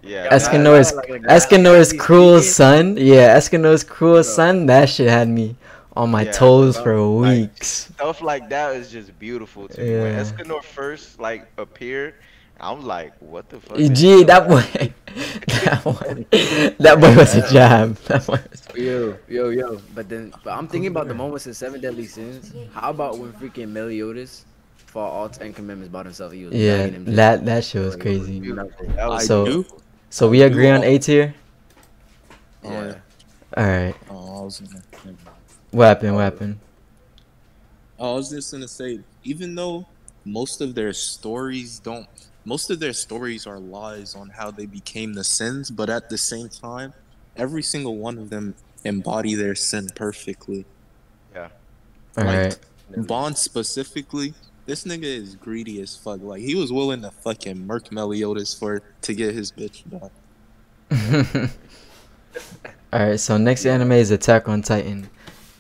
yeah, Yeah, that Escanor's cruel speaking, son. Yeah, Escanor's cruel Bro. son. That shit had me on my Yeah, toes bro. for like weeks. stuff like that is just beautiful to me. When Yeah. Escanor first like appeared, I'm like, what the fuck? Is Gee, he that doing? boy, that boy was a jam. That boy was. Yo. But I'm thinking about the moments in Seven Deadly Sins. How about when freaking Meliodas fought all 10 commandments by himself? He was Yeah, bagging him. that shit was Like, crazy. nothing. That was So- do. So we I agree do on A tier. Yeah. All right. Oh, I was gonna. What happened? What happened? I was just gonna say, even though most of their stories are lies on how they became the sins, but at the same time, every single one of them embody their sin perfectly. All Like, right. Bond specifically, this nigga is greedy as fuck. Like, he was willing to fucking murk Meliodas to get his bitch back. All right. So next anime is Attack on Titan.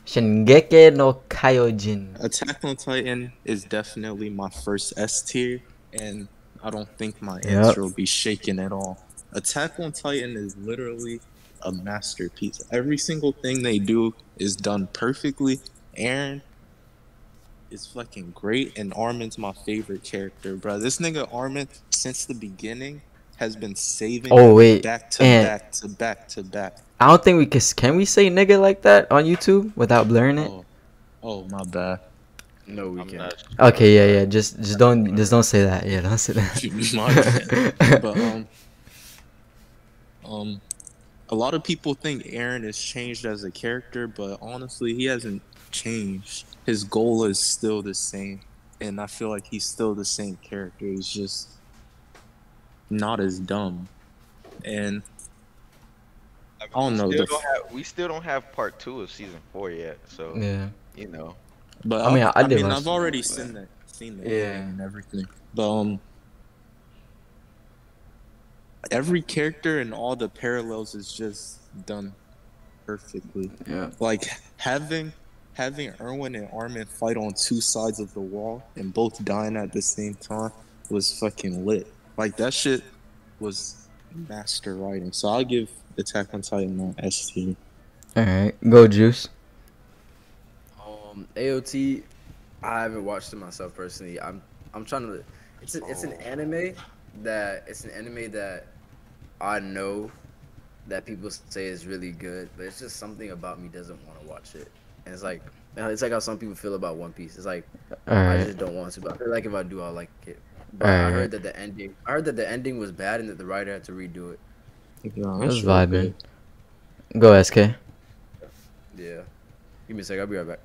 Shingeki no Kyojin. Attack on Titan is definitely my first S tier, and I don't think my Yep. answer will be shaken at all. Attack on Titan is literally a masterpiece. Every single thing they do is done perfectly. Aaron is fucking great, and Armin's my favorite character, bro. This nigga Armin, since the beginning, has been saving Oh, wait, back to and- back to back to back. I don't think we can we say nigga like that on YouTube without blurring it? Oh, my bad. No, we I'm can't. not Okay, yeah. Just don't say that. Yeah, don't say that. My bad. But a lot of people think Aaron has changed as a character, but honestly, he hasn't changed. His goal is still the same, and I feel like he's still the same character. He's just not as dumb. And I don't know. We still don't have part 2 of season 4 yet, so Yeah. you know. But I mean, I did watch I've it, already but- seen that, Yeah. and everything. But every character and all the parallels is just done perfectly. Yeah. Like having Erwin and Armin fight on two sides of the wall and both dying at the same time was fucking lit. Like that shit was master writing. So I'll give Attack on Titan an S tier. All right. Go Juice. AOT, I haven't watched it myself personally. I'm trying to. It's an anime that I know that people say is really good, but it's just something about me doesn't want to watch it. And it's like how some people feel about One Piece. It's like All I right. just don't want to. But I feel like if I do, I'll like it. But Alright. I heard that the ending was bad and that the writer had to redo it. Yeah, That's that's vibing. Go SK. Yeah. Give me a sec. I'll be right back.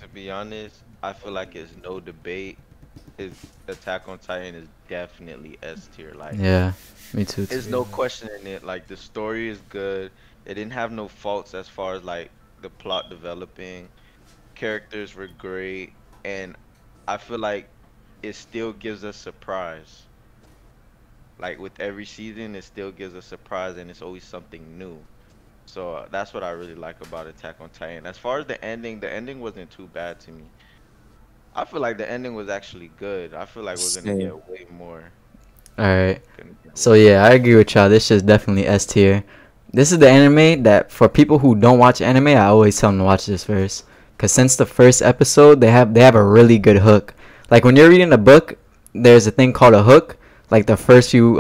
To be honest, I feel like it's no debate. His Attack on Titan is definitely S tier. Like, Yeah. Me too. there's no questioning it. Like, the story is good. It didn't have no faults as far as like the plot developing. Characters were great, and I feel like it still gives us surprise. Like with every season, it still gives a surprise, and it's always something new. So that's what I really like about Attack on Titan. As far as the ending wasn't too bad to me. I feel like the ending was actually good. I feel like we're gonna Same. get way more. All right. Gonna get So yeah, I agree with y'all. This is definitely S tier. This is the anime that for people who don't watch anime, I always tell them to watch this first. Cause since the first episode, they have a really good hook. Like when you're reading a book, there's a thing called a hook. Like the first few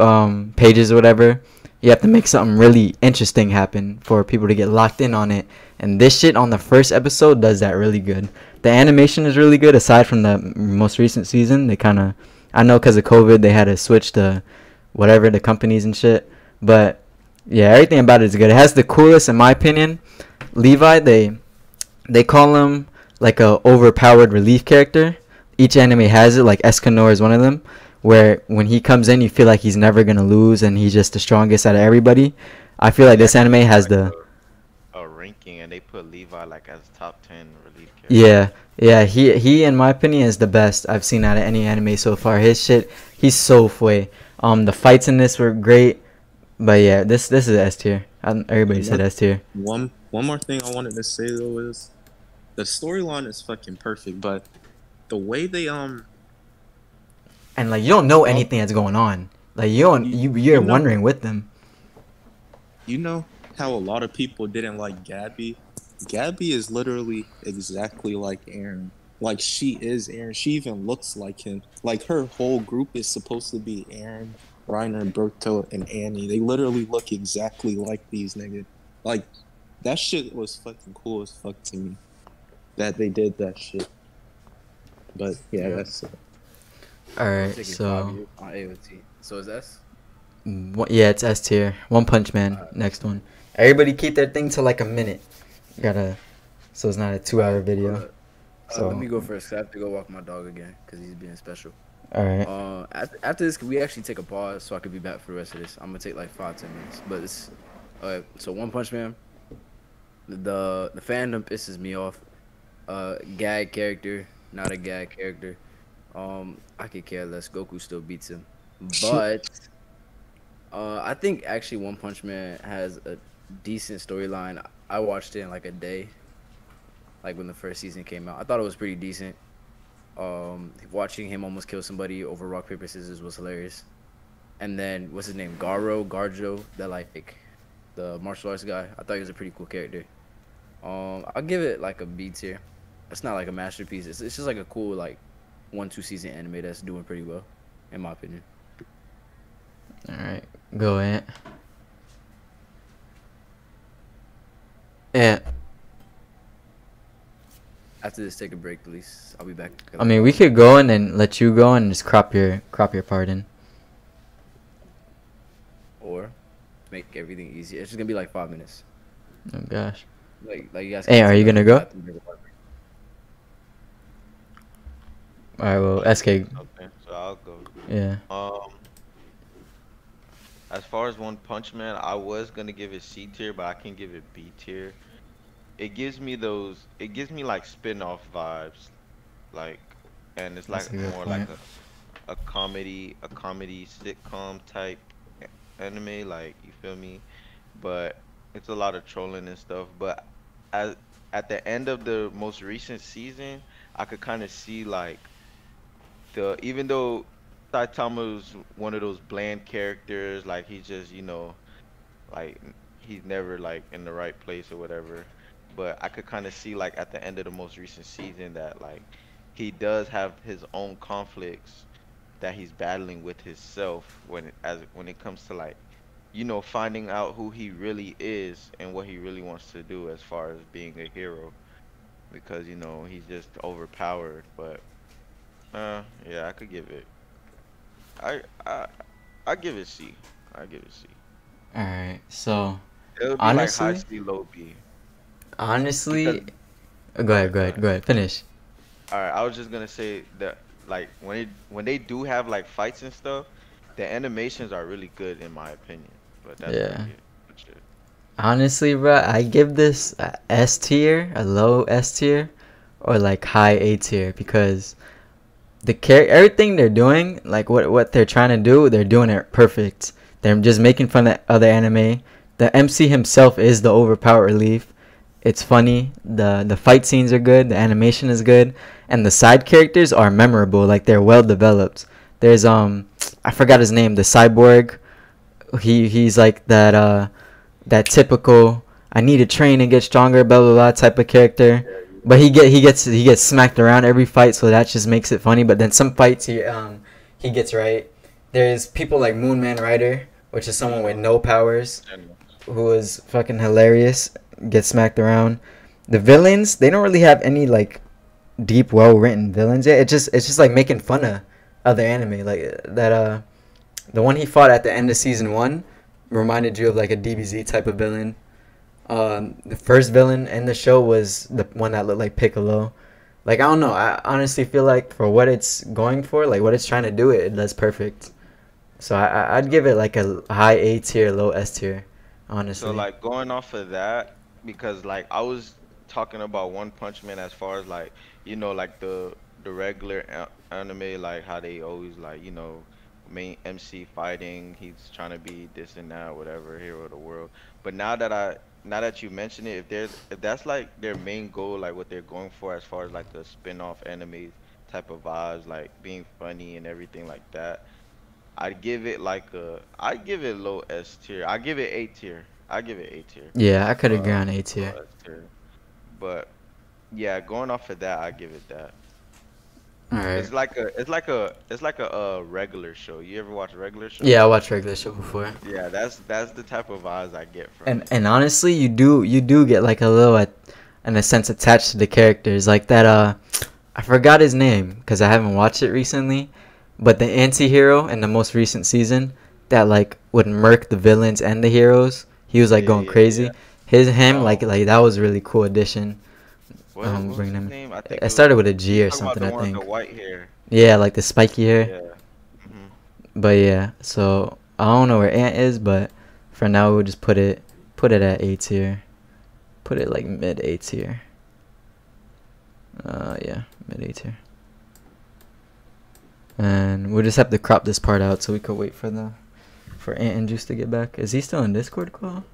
pages or whatever, you have to make something really interesting happen for people to get locked in on it. And this shit on the first episode does that really good. The animation is really good. Aside from the most recent season, they kind of, I know because of COVID, they had to switch to whatever the companies and shit. But Yeah, everything about it is good. It has the coolest, in my opinion. Levi, they call him like a overpowered relief character. Each anime has it. Like Escanor is one of them, where when he comes in, you feel like he's never gonna lose, and he's just the strongest out of everybody. I feel like this anime has the a ranking, and they put Levi like as top 10 relief character. yeah. He in my opinion is the best I've seen out of any anime so far. His shit, he's so fue. The fights in this were great, but yeah, this is S tier. Everybody said S tier. One more thing I wanted to say though is the storyline is fucking perfect, but the way they And like you don't know anything that's going on. Like you're know- wondering with them. you know how a lot of people didn't like Gabby? Gabby is literally exactly like Eren. Like she is Eren. She even looks like him. Like her whole group is supposed to be Eren, Reiner, Berto, and Annie. They literally look exactly like these niggas. Like that shit was fucking cool as fuck to me. That they did that shit. But yeah, that's it. All right, Taking so 5 years on AOT. So is S? yeah, it's S tier. One Punch Man, next one. Everybody keep their thing to like a minute. You gotta, so it's not a 2-hour video. So Let me go first. I have to go walk my dog again because he's being special. all right. After this, can we actually take a pause so I could be back for the rest of this? I'm gonna take like 5-10 minutes. But it's alright. So One Punch Man. The fandom pisses me off. Gag character, not a gag character. I could care less. Goku still beats him, but I think actually One Punch Man has a decent storyline. I watched it in like a day, like when the first season came out. I thought it was pretty decent. Watching him almost kill somebody over rock paper scissors was hilarious. And then what's his name, Garjo, that like the martial arts guy. I thought he was a pretty cool character. I'll give it like a B tier. It's not like a masterpiece. It's just like a cool like 1-2 season anime that's doing pretty well, in my opinion. All right, go Ant. Ant. After this, take a break, please. I'll be back. I mean, we could go and then let you go and just crop your part in. Or make everything easy. It's just gonna be like 5 minutes. Oh gosh. Like you guys. Hey, can are you take gonna a go? bathroom break. All right, well, SK. Okay, so I'll go. Yeah. As far as One Punch Man, I was gonna give it C tier, but I can give it B tier. It gives me like spin-off vibes, like, and it's like That's a good more point. like a comedy sitcom type anime, like, you feel me? But it's a lot of trolling and stuff. But at the end of the most recent season, I could kind of see like even though Saitama was one of those bland characters, like he's just, like he's never like in the right place or whatever. But I could kind of see like at the end of the most recent season that like he does have his own conflicts that he's battling with himself when it comes to like, finding out who he really is and what he really wants to do as far as being a hero, because he's just overpowered. But yeah, I could give it. I give it C. I give it C. All right. So It would be honestly, like high C, low B. honestly, Because- go ahead. Finish. All right, I was just gonna say that like when they do have like fights and stuff, the animations are really good in my opinion. But that's Yeah. really it. That's it. Honestly, bro, I give this a S tier, a low S tier, or like high A tier because everything they're doing, like what they're trying to do, they're doing it perfect. They're just making fun of other anime. The MC himself is the overpowered relief. It's funny. The fight scenes are good. The animation is good, and the side characters are memorable. Like they're well developed. There's I forgot his name. The cyborg. He's like that typical I need to train and get stronger blah blah blah type of character. But he gets smacked around every fight, so that just makes it funny. But then some fights he gets right. There's people like Moonman Rider, which is someone with no powers, who is fucking hilarious. Gets smacked around. The villains, they don't really have any like deep, well written villains yet. It's just like making fun of other anime. Like that the one he fought at the end of season 1, reminded you of like a DBZ type of villain. The first villain in the show was the one that looked like Piccolo. Like, I don't know. I honestly feel like for what it's going for, like what it's trying to do, it does perfect. So I'd give it like a high A tier, low S tier, honestly. So like going off of that, because like I was talking about One Punch Man as far as like like the regular anime, like how they always like main MC fighting, he's trying to be this and that, whatever, hero of the world. But now that you mention it, if that's like their main goal, like what they're going for as far as like the spin-off anime type of vibes, like being funny and everything like that. I'd give it low S tier. I give it A tier. I give it A tier. Yeah, I could agree on A Low tier. S tier. But yeah, going off of that, I give it that. All right. It's like a regular show. You ever watch a regular show? Yeah, I watched regular show before. Yeah, that's the type of vibes I get from And it. and honestly, you do get like a little, in a sense, attached to the characters. Like that, I forgot his name because I haven't watched it recently. But the anti-hero in the most recent season that like would murk the villains and the heroes, he was like Yeah, going yeah, crazy. yeah. Him like Oh, that was a really cool addition. what was Bringing his him. name? I think It it was. started with a G You or talking about something, the I one with think. the white hair? Yeah, like the spiky hair. Yeah. Hmm. But yeah, so I don't know where Ant is, but for now we'll just put it at A tier. Put it like mid A tier. Yeah, mid A tier. And we'll just have to crop this part out so we could wait for Ant and Juice to get back. Is he still in Discord call?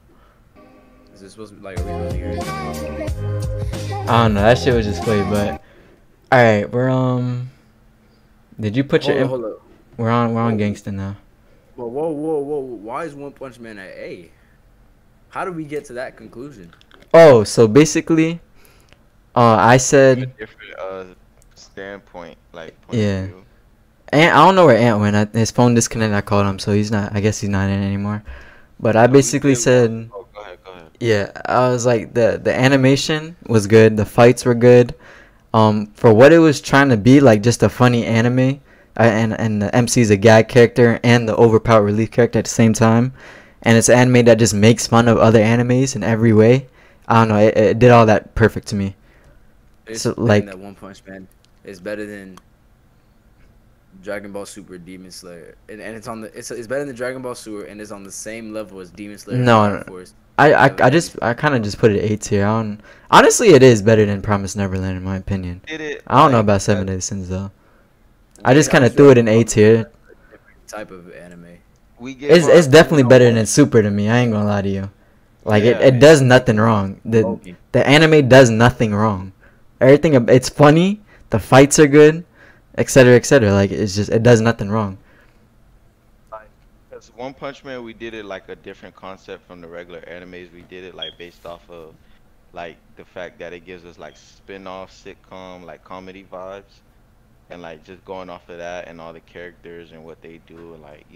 Is this supposed to be like, are we supposed to hear it? I don't know. That shit was just funny, but all right, we're. Did you put your? Hold up. We're on Whoa. Gangsta now. Whoa. Why is One Punch Man at A? How did we get to that conclusion? Oh, so basically, I A said, different standpoint, like point yeah. of view. Ant, I don't know where Ant went. His phone disconnected. I called him, so he's not. I guess he's not in anymore. But I So you basically did said, one. Oh, go ahead, go ahead. yeah, I was like the animation was good. The fights were good. For what it was trying to be, like just a funny anime, and the MC's a gag character and the overpowered relief character at the same time, and it's an anime that just makes fun of other animes in every way. I don't know. It did all that perfect to me. It's So saying like, that One Punch Man is better than Dragon Ball Super Demon Slayer, and it's better than Dragon Ball Super, and it's on the same level as Demon Slayer. No, and no. Fire Force. I kind of just put it A tier. Honestly, it is better than Promise Neverland in my opinion. Did it I don't know like about Seven Days Sins though. I Yeah, just I kind of was threw it Dragon in A Ball tier. Super, a different type of anime. we give It's our definitely better than Super to me. I ain't gonna lie to you. Like Yeah, it does nothing wrong. Loki. The anime does nothing wrong. Everything it's funny. The fights are good, etc. etc. Like it does nothing wrong. Because One Punch Man, we did it like a different concept from the regular animes. We did it like based off of like the fact that it gives us like spin-off sitcom like comedy vibes, and like just going off of that and all the characters and what they do, and like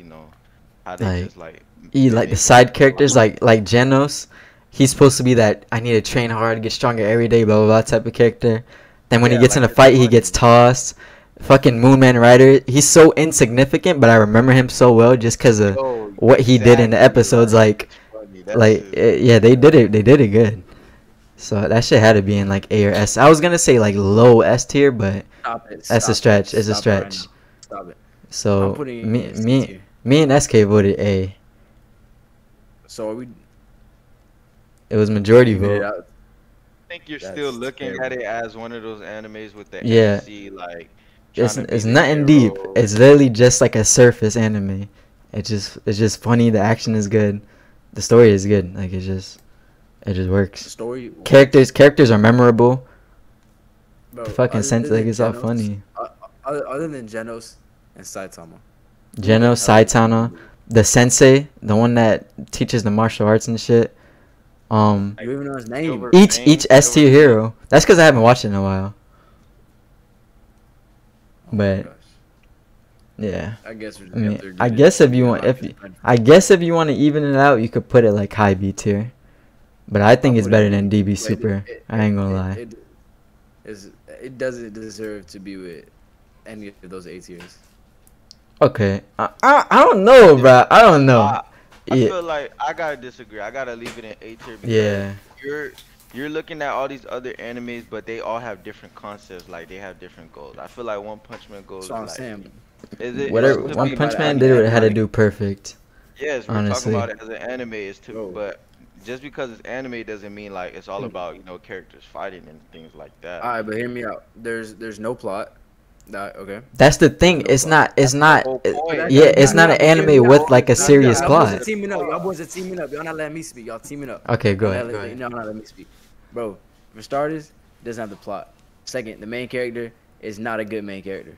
how they Like just like like the side characters, like Genos. He's supposed to be that I need to train hard, get stronger every day, blah blah blah type of character. Then when he Yeah, gets in a like it's fight, he gets funny. tossed. Fucking Moonman Rider. He's so insignificant, but I remember him so well just because of Yo, what he did in the exactly, episodes. Like, funny. That like shit- yeah, they did it. They did it good. So that shit had to be in like A or S. I was gonna say like low S tier, but Stop it. that's a Stop stretch. It. It's a Stop it right stretch. now. Stop it. So I'm putting it me in C me tier. me and SK voted A. So are we? It was majority leaving it vote. out? I think you're That's still looking at terrible. it as one of those animes with the Yeah. MC like It's trying to be it's the nothing deep. hero. It's literally just like a surface anime. It's just funny. The action is good. The story is good. Like it just The works. story. Characters are memorable. Bro, The fucking other sense than like it's all Genos- funny. Other than Genos and Saitama. Geno, Saitama, the sensei, the one that teaches the martial arts and shit. You even know his name. Silver Each Fang, S tier Silver hero. That's because I haven't watched it in a while. Oh my But gosh. yeah, I guess we're just I mean, up there I good. guess if you want, Like if it's fun. I guess if you want to even it out, you could put it like high B tier. But I think I'll it's put better it- than DB Wait, Super. I ain't gonna lie. It doesn't deserve to be with any of those A tiers. Okay, I don't know, bro. I don't know. I Yeah, feel like I gotta disagree. I gotta leave it in A tier because yeah. you're you're looking at all these other animes, but they all have different concepts. Like they have different goals. I feel like One Punch Man That's goes what I'm like saying. is Whatever. We're to One talking be about Punch it Man as did an what it had to anime, do perfect. yes, we're talking Honestly. about it as an anime is to bro. but just because it's anime doesn't mean like it's all about, you know, characters fighting and things like that. All right, but hear me out. There's no plot. That okay? That's the There's thing. no It's plot. not. It's That's the not. whole But point. Yeah, it's hear me not out. an But hear me anime out. with like a That's serious Y'all boys are plot. teaming up. Y'all boys are teaming up. Y'all not letting me speak. Y'all teaming up. Okay, go Y'all ahead. not, Go ahead. y'all not letting me speak, bro. For starters, it doesn't have the plot. Second, the main character is not a good main character.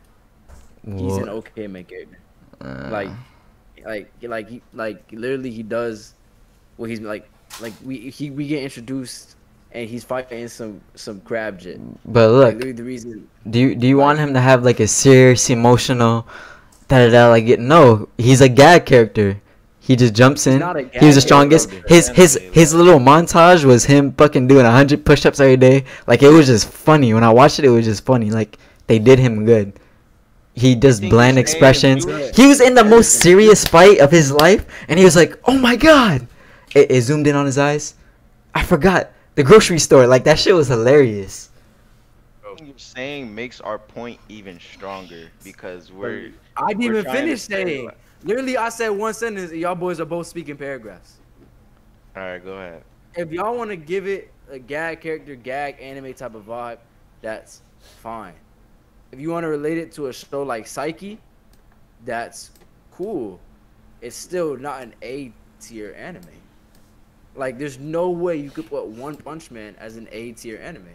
He's an Wha- okay main character. uh, Like literally he does what he's like we get introduced and he's fighting some crab shit. but Like look, literally the reason do you want like him to have like a serious emotional da da da like it? No, he's a gag character. He just jumps he's in. not a He was the gag character. strongest. The His anime, his like, little montage was him fucking doing 100 push-ups every day. Like it was just funny. When I watched it, it was just funny. Like they did him good. He does think bland you're saying expressions. Juice- He was in the most Listen, serious fight of his life, and he was like, "Oh my god!" It zoomed in on his eyes. I forgot the grocery store. Like that shit was hilarious. what you're saying makes our point even stronger because I didn't we're even trying to finish say, saying. like, Literally, I said one sentence, and y'all boys are both speaking paragraphs. all right, go ahead. If y'all want to give it a gag character, gag anime type of vibe, that's fine. If you want to relate it to a show like Psyche, that's cool. It's still not an A tier anime. Like, there's no way you could put One Punch Man as an A tier anime.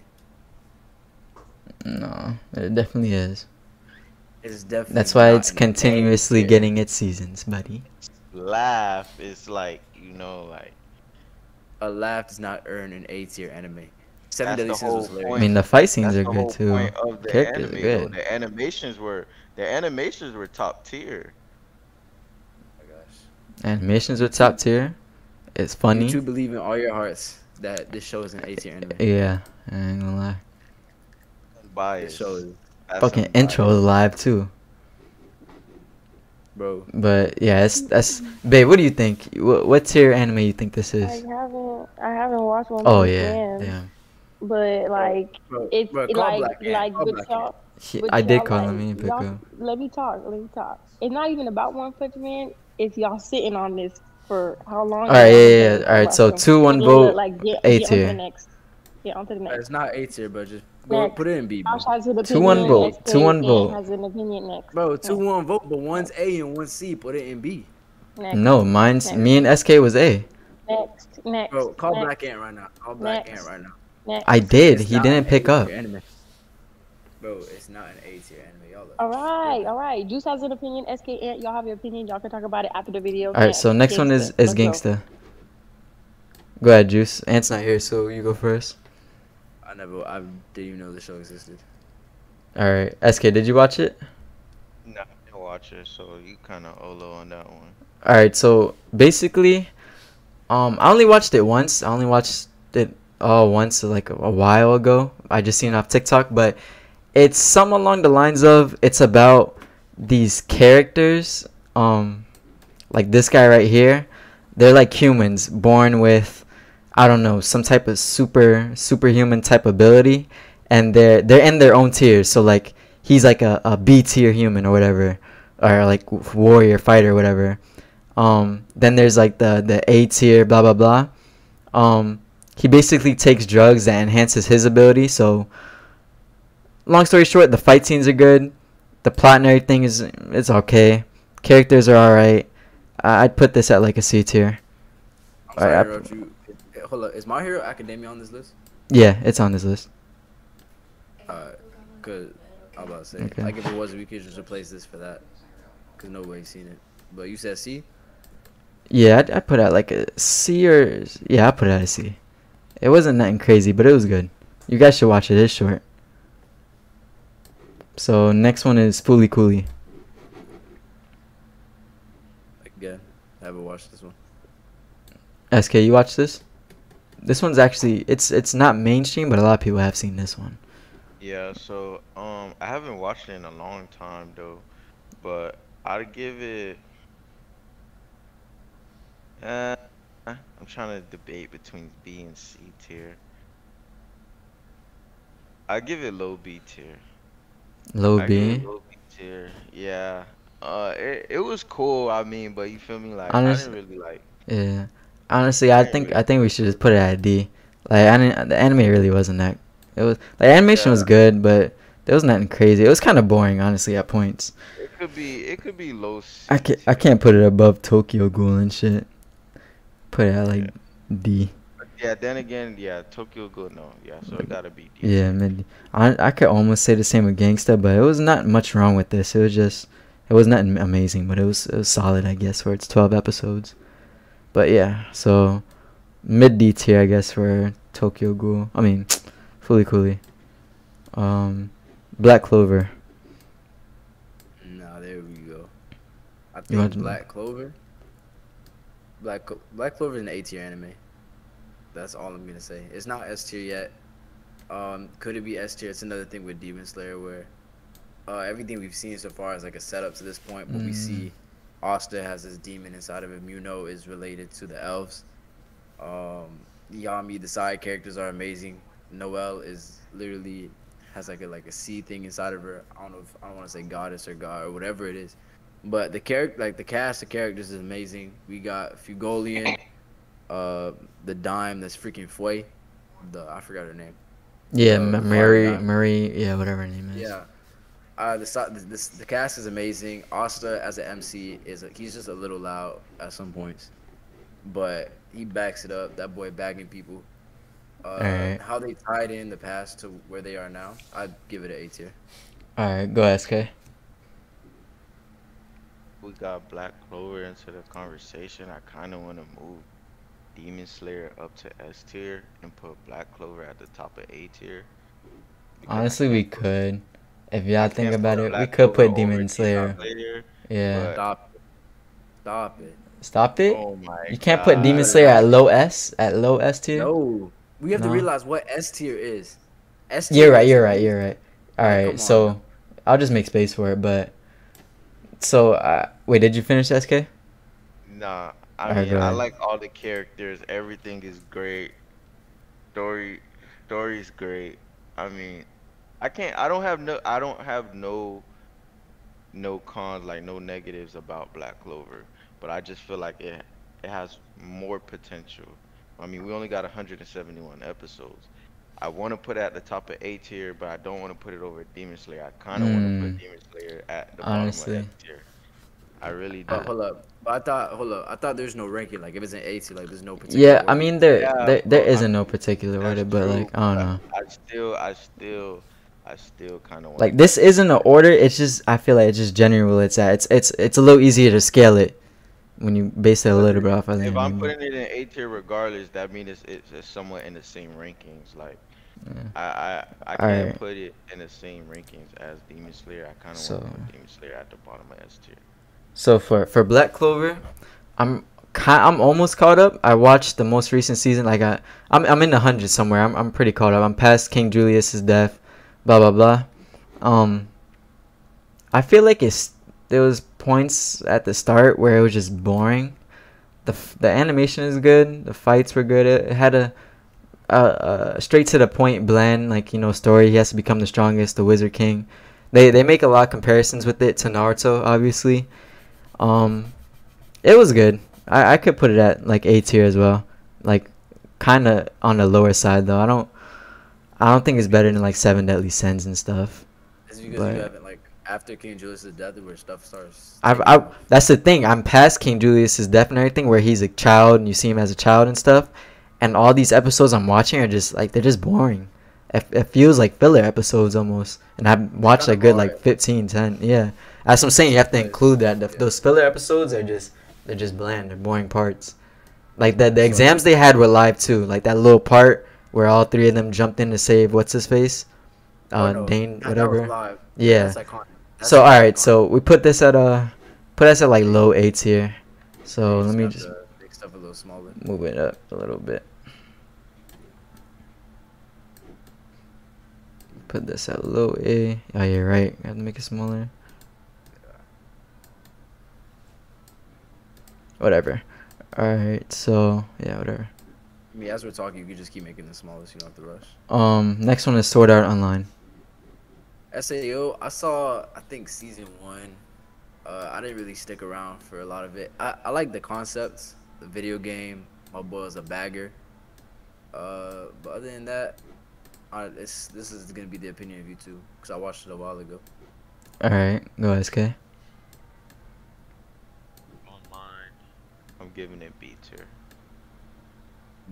No, it definitely is. It's definitely. That's why not it's an continuously A tier. getting its seasons, buddy. Laugh is like, you know, like A laugh does not earn an A tier anime. Seven that's Deadly the Sins was whole hilarious. I mean, the fight scenes that's are the good whole too. point of the Characters are anime though. good. The animations were top tier. Oh my gosh. Animations are top tier. It's You funny. two believe in all your hearts that this show is an A tier anime. Yeah, I ain't gonna lie. This Bias. show is, That's Fucking some intro bias. is live too. bro. But yeah, that's babe. What do you think? What tier anime you think this I is? haven't watched One Oh Punch yeah, Man, yeah. but like Bro, it's bro, it, call like Black Ant. like Call but Black y'all but I did y'all call like him in y'all Pico. let me talk. It's not even about One Punch Man. It's y'all sitting on this for how long? All right, and y'all yeah, been yeah. saying All right, about so them. 2-1 Look, vote, like A get on to the tier. next. Get on to the next. It's not A tier, but just go Next. put it in B, bro. Josh has an 2-1 opinion. vote. SK 2-1 Ant vote. has an opinion. Next. Bro, Next. 2-1 vote, but one's A and one's C. Put it in B. Next. No, mine's Next. me and SK was A. Next. Bro, call next, Black Ant right now. Call Black Next. Ant right now. Next. I did. It's He not didn't an pick A-tier up. anime. Bro, it's not an A tier anime. Y'all All right. Juice has an opinion. SK Ant, y'all have your opinion. Y'all can talk about it after the video. All right, so next one is Let's go. Gangsta. Go ahead, Juice. Ant's not here, so you go first. I didn't even know the show existed. All right, SK, did you watch it? No, I didn't watch it, so you kind of olo on that one. All right, so basically, I only watched it once. I only watched it once like a while ago. I just seen it off TikTok, but it's some along the lines of it's about these characters, like this guy right here. They're like humans born with, I don't know, some type of superhuman type ability, and they're in their own tiers. So like he's like a B tier human or whatever, or like warrior fighter or whatever. Then there's like the A tier blah blah blah. He basically takes drugs that enhances his ability. So long story short, the fight scenes are good. The plot and everything it's okay. Characters are alright. I'd put this at like a C tier. I'm sorry Alright, to interrupt you. Hold up. Is My Hero Academia on this list? Yeah, it's on this list. Cause I was about to say, Okay. like if it was, we could just replace this for that. Cause nobody's seen it. But you said C? Yeah, I'd put it at like a C or yeah, I put it at a C. It wasn't nothing crazy, but it was good. You guys should watch it. It's short. So next one is Fooly Cooly. Again, I haven't watched this one. SK, you watch this? This one's actually it's not mainstream, but a lot of people have seen this one. Yeah, so I haven't watched it in a long time though, but I'd give it Uh, I'm trying to debate between B and C tier. I give it low B tier. Low I give it B. low B tier. Yeah. It was cool. I mean, but you feel me? Like I Honest, didn't really like. yeah. Honestly, I I didn't think really. I think we should just put it at D. Like, the anime really wasn't that. It was like animation was Yeah. good, but there was nothing crazy. It was kind of boring, honestly, at points. It could be. It could be low I C can't I tier. can't put it above Tokyo Ghoul and shit. Put it at like Yeah. D. Yeah. Then again, yeah. Tokyo Ghoul. No. Yeah. So it gotta be D Yeah, tier. mid. I could almost say the same with Gangsta, but it was not much wrong with this. It was nothing amazing, but it was solid, I guess, for its 12 episodes. But yeah, so mid D tier, I guess, for Tokyo Ghoul. I mean, Fully Cooley. Um, Black Clover. Nah, there we go. I You want think to? Black Clover. Black Clover is an A tier anime. That's all I'm gonna say. It's not S tier yet. Could it be S tier? It's another thing with Demon Slayer where everything we've seen so far is like a setup to this point, but we see Asta has this demon inside of him. Muno is related to the elves. Yami, the side characters are amazing. Noelle is literally has like a sea thing inside of her. I don't want to say goddess or god or whatever it is, but the cast of characters is amazing. We got Fugolian, the dime that's freaking Fue, I forgot her name. Yeah, The fire guy. Murray, yeah, whatever her name is. Yeah. The cast is amazing. Asta as an MC he's just a little loud at some points, but he backs it up. That boy bagging people. Alright. How they tied in the past to where they are now, I'd give it an A tier. Alright, go SK. We got Black Clover into the conversation. I kind of want to move Demon Slayer up to S tier and put Black Clover at the top of A tier because Honestly, we could. If y'all I think can't about put it, we Black could Clover put over Demon Slayer. Demon Slayer, Yeah. but Stop it. Stop it. Stopped it? oh my You can't put Demon god, Slayer at low S? At low S tier? No. We have to No? realize what S tier is. S You're tier right, is you're right, you're right. Like, Alright, come on so now. I'll just make space for it, but so wait, did you finish SK? nah. I Alright, mean, go I ahead. like all the characters. Everything is great. Story, story's great. I mean, I can't. I don't have no. I don't have no cons, like no negatives about Black Clover, but I just feel like it has more potential. I mean, we only got 171 episodes. I want to put it at the top of A tier, but I don't want to put it over Demon Slayer. I kind of want to put Mm, Demon Slayer at the bottom of S honestly. tier. I really But do. Uh, hold up. But hold up. I thought there's no ranking. Like if it's an A tier, like there's no particular yeah, I order. mean Yeah, there bro. I isn't no mean, particular that's order, but like true, I don't but know. I still kind of want to Like put this it at the isn't an top. order, it's just I feel like it's just generally where it's at. It's a little easier to scale it when you base it a But little bit off of the if I'm anime. putting it in A tier regardless, that means it's somewhat in the same rankings. Like Yeah. I can't Alright, put it in the same rankings as Demon Slayer. I kind of want to so put Demon Slayer at the bottom of S tier. so for Black Clover, I'm almost caught up. I watched the most recent season. Like I'm in the hundreds somewhere. I'm pretty caught up. I'm past King Julius's death. Blah blah blah. Um, I feel like there was points at the start where it was just boring. The animation is good. The fights were good. It had a straight to the point blend, like story. He has to become the strongest, the Wizard King. They make a lot of comparisons with it to Naruto, obviously. Um, it was good. I could put it at like A tier as well. Like kind of on the lower side though. I don't think it's better than like Seven Deadly Sins and stuff. It's because you But haven't like after King Julius' death where stuff starts I've taking I off. that's the thing. I'm past King Julius's death and everything, where he's a child and you see him as a child and stuff. And all these episodes I'm watching are just like they're just boring. It feels like filler episodes almost. And I've They watched kind a of good are like 15, 10. Yeah, that's what I'm saying. You have to because include that. yeah. Those filler episodes are just they're just bland. They're boring parts. Like the So exams they had were live too. Like that little part where all three of them jumped in to save what's his face, oh no, Dane, that was whatever. live. Yeah, Yeah. that's iconic. That's So all super right. iconic. So we put us at like low A tier. Yeah, So you let just me got just to make stuff a little smaller. move it up a little bit. Put this at low A. Oh, you're right. I have to make it smaller. Whatever. Alright, so yeah, whatever. I mean, as we're talking, you can just keep making the smallest. You don't have to rush. Next one is Sword Art Online. SAO, I saw, I think, season 1. I didn't really stick around for a lot of it. I like the concepts, the video game. My boy is a bagger. But other than that, this is gonna be the opinion of you two, because I watched it a while ago. Alright, go SK. Online, I'm giving it B tier.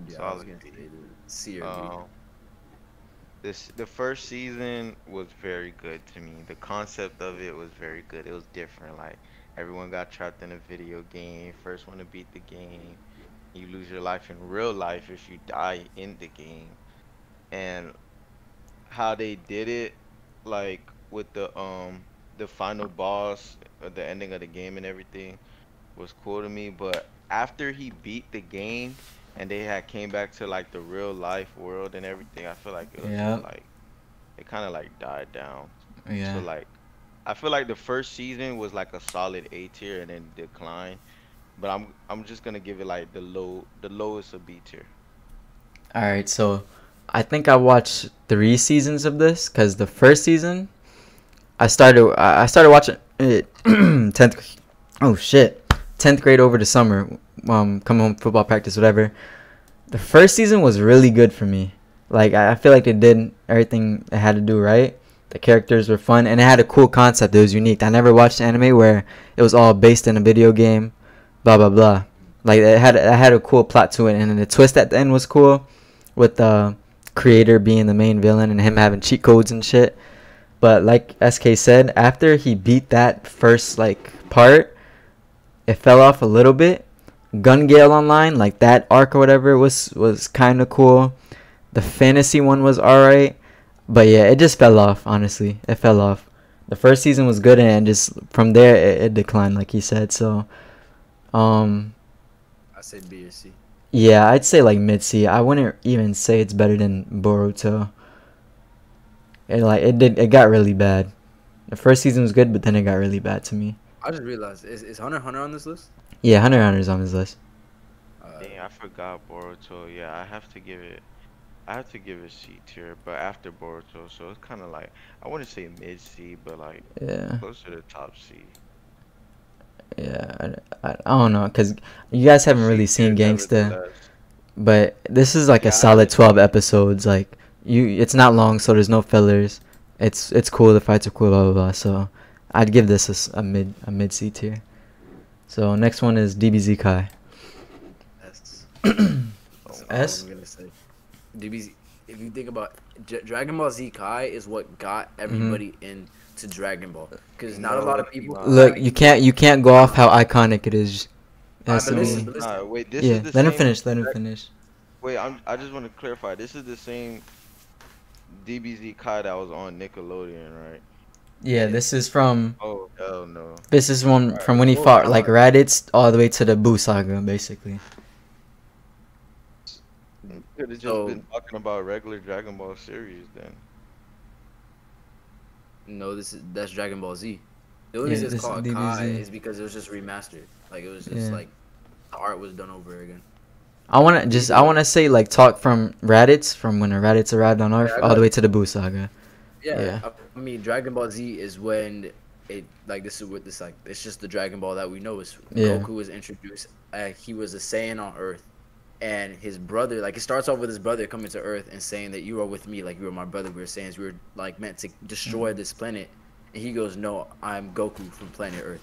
Yeah, I was Solid gonna B. say the C or B. The first season was very good to me. The concept of it was very good. It was different. Like everyone got trapped in a video game. First one to beat the game. You lose your life in real life if you die in the game. And how they did it, like with the final boss, the ending of the game and everything was cool to me. But after he beat the game and they had came back to like the real life world and everything, I feel like it was Yeah. just like it kind of like died down. So Yeah. like I feel like the first season was like a solid A tier and then decline. But I'm just gonna give it like the lowest of B tier. Alright, so I think I watched 3 seasons of this because the first season I started watching it 10th. Oh shit, 10th grade over the summer. Coming home from football practice, whatever. The first season was really good for me. Like I feel like they did everything they had to do right. The characters were fun and it had a cool concept. It was unique. I never watched anime where it was all based in a video game. Blah blah blah. Like it had a cool plot to it, and then the twist at the end was cool, with the creator being the main villain and him having cheat codes and shit. But like SK said, after he beat that first like part, it fell off a little bit. Gun Gale Online, like that arc or whatever, was kind of cool. The fantasy one was alright, but yeah, it just fell off. Honestly, it fell off. The first season was good, and just from there it declined, like he said. So, I say B or C. yeah, I'd say like mid C. I wouldn't even say it's better than Boruto. It got really bad. The first season was good, but then it got really bad to me. I just realized, is Hunter x Hunter on this list? Yeah, Hunter x Hunter's on his list. Dang, I forgot Boruto. Yeah, I have to give it C tier, but after Boruto, so it's kind of like I wouldn't say mid C, but like Yeah, close to the top C. yeah. I don't know, cause you guys haven't really C seen tier Gangsta, nevertheless. but this is like Yeah, a I solid haven't 12 episodes. Like it's not long, so there's no fillers. It's cool. The fights are cool. Blah blah blah. So I'd give this a mid C tier. So next one is DBZ Kai. S. Oh, S? I'm gonna say. DBZ. If you think about Dragon Ball Z Kai is what got everybody into Dragon Ball, because not a lot of people. Look, you can't go off how iconic it is. It has but to be- listen, but listen. Nah, wait, this yeah, is the let him same. finish. Let him finish. Wait, I just want to clarify. This is the same DBZ Kai that was on Nickelodeon, right? Yeah, this is from Oh hell no. from when he Whoa, fought come like on. Raditz all the way to the Buu saga, basically. Could have just So- been talking about regular Dragon Ball series then. No, that's Dragon Ball Z. The only Yeah, reason this it's is called DBZ. Kai is because it was just remastered. Like it was just Yeah. like the art was done over again. I wanna say like talk from Raditz, from when Raditz arrived on Earth Yeah, I all got the it. way to the Buu saga. Yeah, Yeah. I mean Dragon Ball Z is when it like this is what this like it's just the Dragon Ball that we know is Yeah. Goku was introduced. He was a Saiyan on Earth, and his brother like it starts off with his brother coming to Earth and saying that you are with me, like you are my brother. We were Saiyans. We were like meant to destroy this planet, and he goes, no, I'm Goku from planet Earth.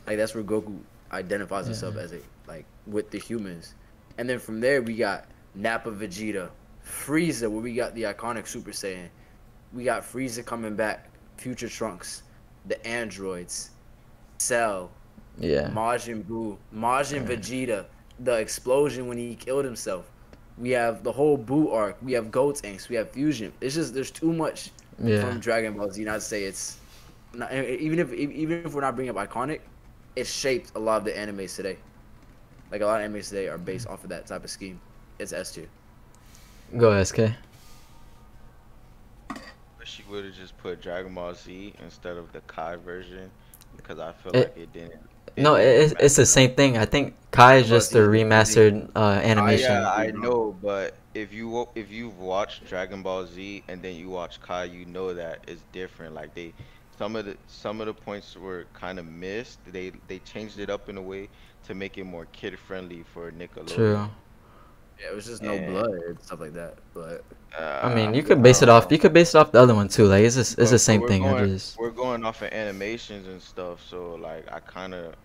Like that's where Goku identifies himself as a like with the humans, and then from there we got Nappa Vegeta, Frieza, where we got the iconic Super Saiyan. We got Frieza coming back, Future Trunks, the androids, Cell, Yeah. Majin Buu, Majin Vegeta, the explosion when he killed himself. We have the whole Buu arc. We have Goats Inks. We have Fusion. It's just there's too much Yeah. from Dragon Ball Z. Not to say it's not, even if we're not bringing up iconic, it shaped a lot of the animes today. Like a lot of animes today are based off of that type of scheme. It's S tier. Go SK. She would have just put Dragon Ball Z instead of the Kai version because I feel It- like it didn't No, didn't even it's the matter. same thing. I think Kai is Dragon Ball just a Z is amazing. remastered Yeah, animation. Agree, I bro. know, but if you've watched Dragon Ball Z and then you watch Kai, you know that it's different. Like they some of the points were kind of missed. They changed it up in a way to make it more kid friendly for True. Nickelodeon. Yeah, it was just no And blood and stuff like that. But I mean, you but could I base it don't off. know. You could base it off the other one too. Like it's the But same thing. I just we're going off of animations and stuff. So like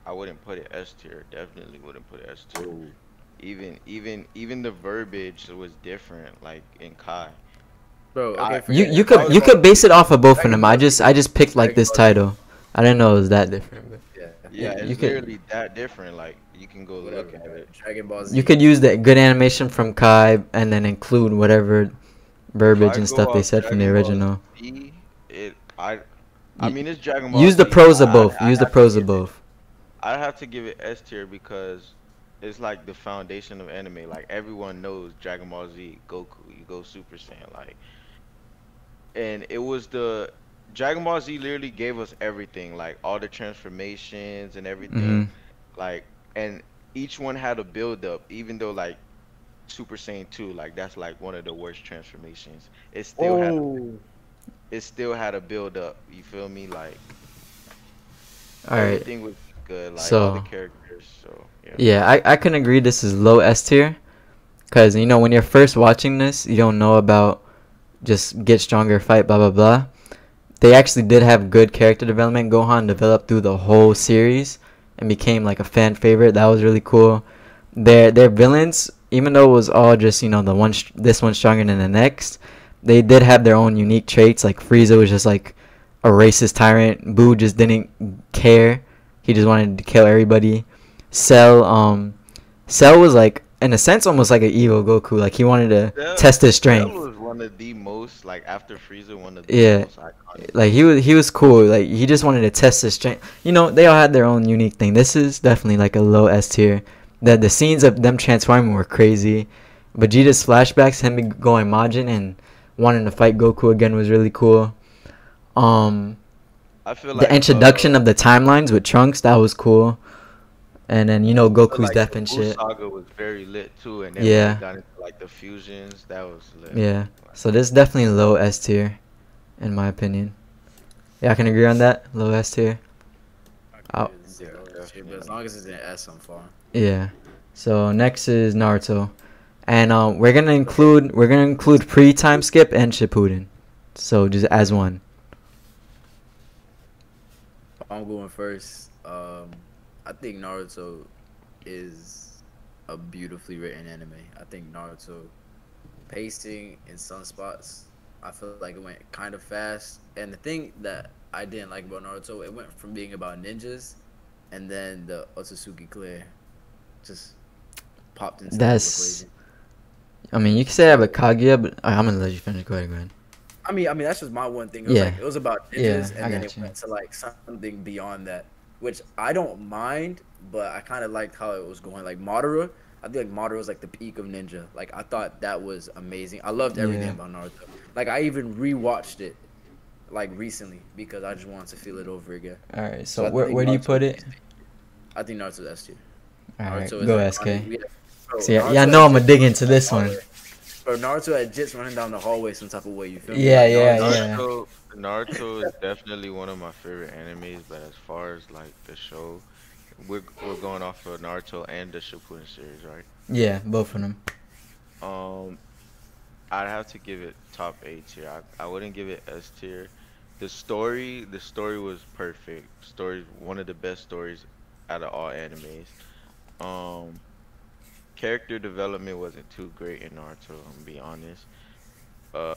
I wouldn't put it S tier. Definitely wouldn't put it S tier. oh, Even the verbiage was different. Like in Kai. bro, okay, I you forget you if I could was you Dragon Ball could base it Z. off of both of Dragon them. Ball Z. I just picked like Dragon this Ball Z. title. I didn't know it was that different. But Yeah, Yeah, you it's could literally that different. Like you can go look look at at it. it. Dragon Ball you Z. could use the good animation from Kai and then include whatever If verbiage I and go stuff they off said from the Dragon Ball original. Z, it I Y- mean it's Dragon Ball Use the Z. pros of both. Use the Have to pros of give it both. I have to give it S tier because it's like the foundation of anime. Like everyone knows Dragon Ball Z, Goku, you go Super Saiyan, like, and it was the Dragon Ball Z literally gave us everything, like all the transformations and everything, Hmm. like, and each one had a build up, even though like Super Saiyan 2, like that's like one of the worst transformations. Oh, It still had a build up. You feel me? Like All right. everything was good, like all the So characters. So yeah. yeah, I can agree this is low S tier because you know when you're first watching this, you don't know about just get stronger, fight, blah blah blah. They actually did have good character development. Gohan developed through the whole series and became like a fan favorite. That was really cool. Their villains, even though it was all just you know the one this one's stronger than the next, they did have their own unique traits. Like Frieza was just like a racist tyrant. Boo just didn't care. He just wanted to kill everybody. Cell Cell was like in a sense almost like an evil Goku. Like he wanted to Cell, test his Cell strength. was one of the most like after Frieza, one of the Yeah, most iconic like villains. he was cool. Like he just wanted to test his strength. You know, they all had their own unique thing. This is definitely like a low S tier. The scenes of them transforming were crazy. Vegeta's flashbacks, him going Majin and wanting to fight Goku again was really cool. Um, I feel the like introduction of the timelines with Trunks, that was cool. And then you know I feel Goku's like death the and Buu shit. saga was very lit too, and then when they Yeah, got into like the fusions, that was lit. yeah. So this is definitely low S tier, in my opinion. Yeah, I can agree on that. Low S tier. I Oh, agree with Yeah, zero shit, but as definitely. long as it's an S, I'm fine. yeah. So next is Naruto, and we're gonna include pre time skip and Shippuden. So just as one. I'm going first. I think Naruto is a beautifully written anime. I think Naruto pacing in some spots, I feel like it went kind of fast. And the thing that I didn't like about Naruto, it went from being about ninjas, and then the Otsutsuki clan just popped into the whole That's. equation. I mean, you can say I have a Kaguya, but I'm gonna let you finish. Go ahead, go ahead. I mean, that's just my one thing. It was Yeah, like it was about yeah, ninjas, I and then got it you. went to like something beyond that, which I don't mind, but I kind of liked how it was going. Like Madara, I think like Madara was like the peak of ninja. Like I thought that was amazing. I loved everything Yeah. about Naruto. Like I even rewatched it like recently because I just wanted to feel it over again. All right. So So I where think do you Naruto put it? I think Naruto's S tier. All right, Naruto is go iconic. SK. Yeah, bro, See, yeah, Naruto I had know I'm gonna Jits dig running into down the this one. hallway. Bro, Naruto had Jits running down the hallway some type of way. You feel me? Yeah, Like yeah, Naruto. yeah. Naruto is definitely one of my favorite animes, but as far as like the show, we're going off of Naruto and the Shippuden series, right? Yeah, both of them. Um, I'd have to give it top A tier. I wouldn't give it S tier. The story was perfect. Story, one of the best stories out of all animes. Um, Character development wasn't too great in Naruto, I'm gonna be honest. Uh,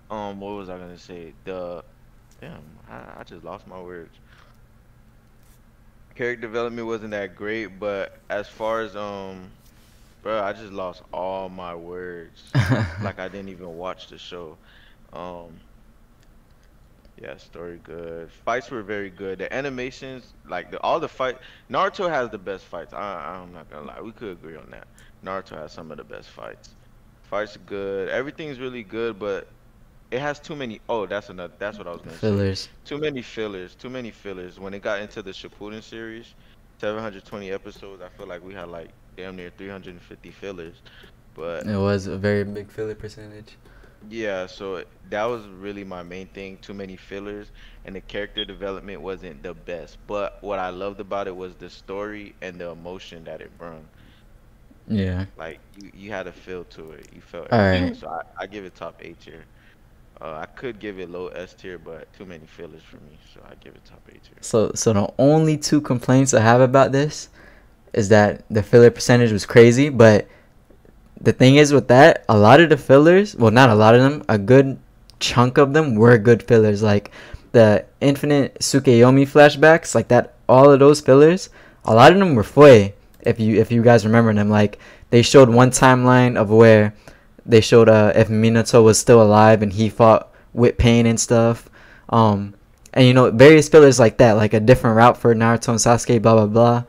what was I gonna say? Damn, I just lost my words. Character development wasn't that great, but as far as bro, I just lost all my words. Like I didn't even watch the show. Um, yeah, story good. Fights were very good. The animations, like all the fight, Naruto has the best fights. I'm not gonna lie, we could agree on that. Naruto has some of the best fights. Fights are good. Everything's really good, but it has too many. Oh, that's what I was gonna say. Fillers. Too many fillers. Too many fillers. When it got into the Shippuden series, 720 episodes, I feel like we had like damn near 350 fillers. But It was a very big filler percentage. yeah, so that was really my main thing. Too many fillers, and the character development wasn't the best. But what I loved about it was the story and the emotion that it brought. Yeah. Like you had a feel to it. You felt All everything. right. So I give it top A tier. I could give it low S tier, but too many fillers for me, so I give it top A tier. So the only two complaints I have about this is that the filler percentage was crazy, but the thing is with that, a lot of the fillers, well, not a lot of them, a good chunk of them were good fillers. Like the Infinite Tsukuyomi flashbacks, like that, all of those fillers, a lot of them were foy. If you guys remember them, like they showed one timeline of where they showed if Minato was still alive and he fought with Pain and stuff. And you know, various fillers like that, like a different route for Naruto and Sasuke, blah blah blah.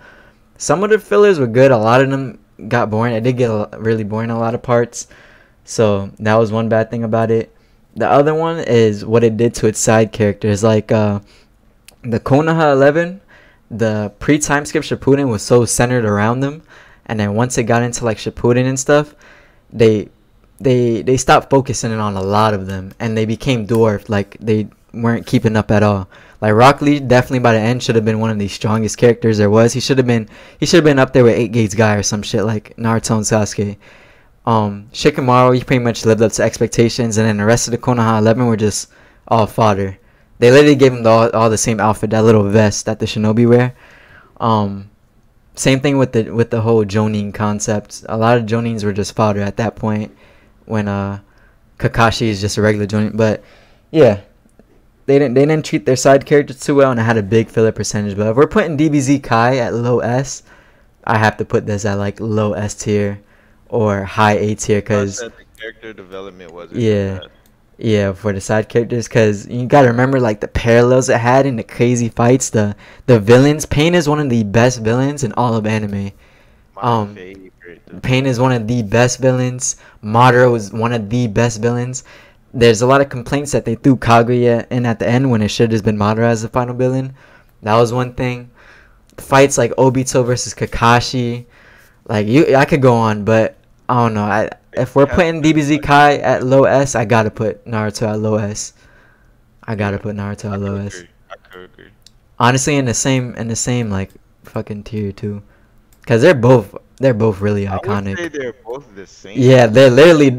Some of the fillers were good. A lot of them got boring. It did get really boring in a lot of parts. So that was one bad thing about it. The other one is what it did to its side characters. Like the Konoha 11, the pre-time skip Shippuden was so centered around them, and then once it got into like Shippuden and stuff, they stopped focusing on a lot of them, and they became dwarfed. Like they weren't keeping up at all. Like Rock Lee definitely by the end should have been one of the strongest characters there was. He should have been up there with 8 Gates Guy or some shit like Naruto and Sasuke. Shikamaru, he pretty much lived up to expectations, and then the rest of the Konoha 11 were just all fodder. They literally gave him all the same outfit, that little vest that the shinobi wear. Same thing with the whole Jonin concept. A lot of Jonins were just fodder at that point when Kakashi is just a regular Jonin. But yeah, they didn't treat their side characters too well, and it had a big filler percentage. But if we're putting DBZ Kai at low S, I have to put this at like low S tier or high A tier, I because said the character development wasn't yeah. the best. Yeah, for the side characters, because you gotta remember like the parallels it had in the crazy fights. The villains, Pain is one of the best villains in all of anime. My favorite. Pain is one of the best villains. Madara was one of the best villains. There's a lot of complaints that they threw Kaguya in at the end when it should have just been Madara as the final villain. That was one thing. Fights like Obito versus Kakashi, like I could go on, but I don't know. If we're putting DBZ Kai at low S, I gotta put Naruto at low S. I gotta put Naruto at low S. I could agree. Honestly, in the same like fucking tier too, because they're both really I would iconic. say they're both the same. Yeah, they're literally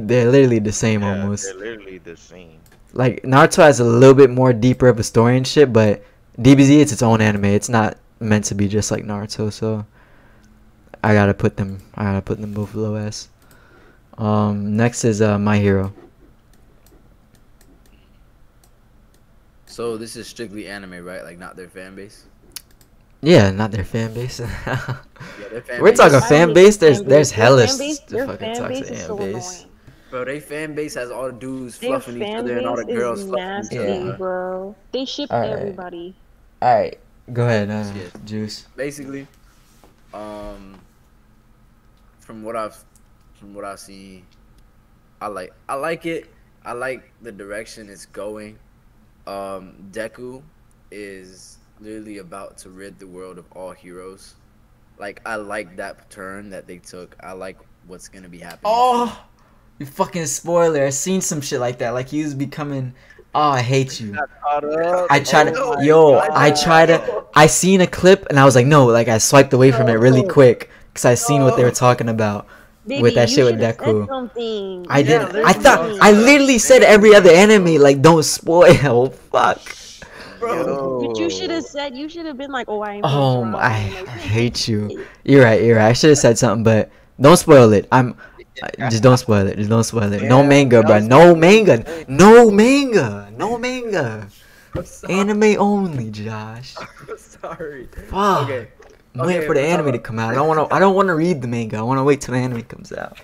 the same Yeah, almost. they're literally the same. Like Naruto has a little bit more deeper of a story and shit, but DBZ it's its own anime. It's not meant to be just like Naruto, so I gotta put them both low S. Next is My Hero. So this is strictly anime, right? Like not their fan base. Yeah, not their fan base. Yeah, their fan We're base. talking I fan hate base. fan There's base. hella Their fucking fan toxic base is fan so base. annoying. Bro, they fan base has all the dudes Their fluffing each fan other and all the base girls is fluffing each nasty, other. Yeah. bro. They ship Alright. everybody. All right, go ahead, Yes. Juice. Basically, from what I've seen, I like it. I like the direction it's going. Deku is literally about to rid the world of all heroes. Like I like that turn that they took. I like what's gonna be happening. Oh, you fucking spoiler! I seen some shit like that. Like he was becoming. Oh, I hate you. I tried to. I seen a clip and I was like, no. Like I swiped away from it really quick because I seen what they were talking about. Baby, With that you shit with should've said Deku. something. I You didn't. should've I said thought. something. I literally said every other anime. Like don't spoil. Fuck. But you should have said. You should have been like, "Oh, I ain't." Oh, I hate you. You're right. I should have said something, but don't spoil it. Just don't spoil it. Just don't spoil it. No manga, bro. No manga. No manga. No manga. Anime only, Josh. Sorry. Fuck. Okay. I'm waiting for the anime to come out. I don't wanna read the manga. I wanna wait till the anime comes out.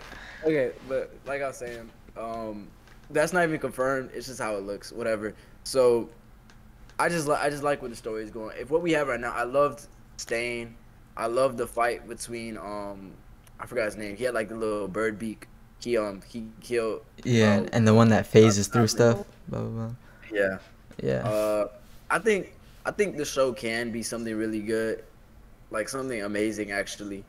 Okay, but like I was saying, that's not even confirmed. It's just how it looks. Whatever. So, I just like where the story is going. If what we have right now, I loved Stain. I loved the fight between I forgot his name. He had like the little bird beak. he killed. Yeah, and the one that phases through stuff. Blah blah blah. Yeah. Yeah. I think the show can be something really good, like something amazing actually.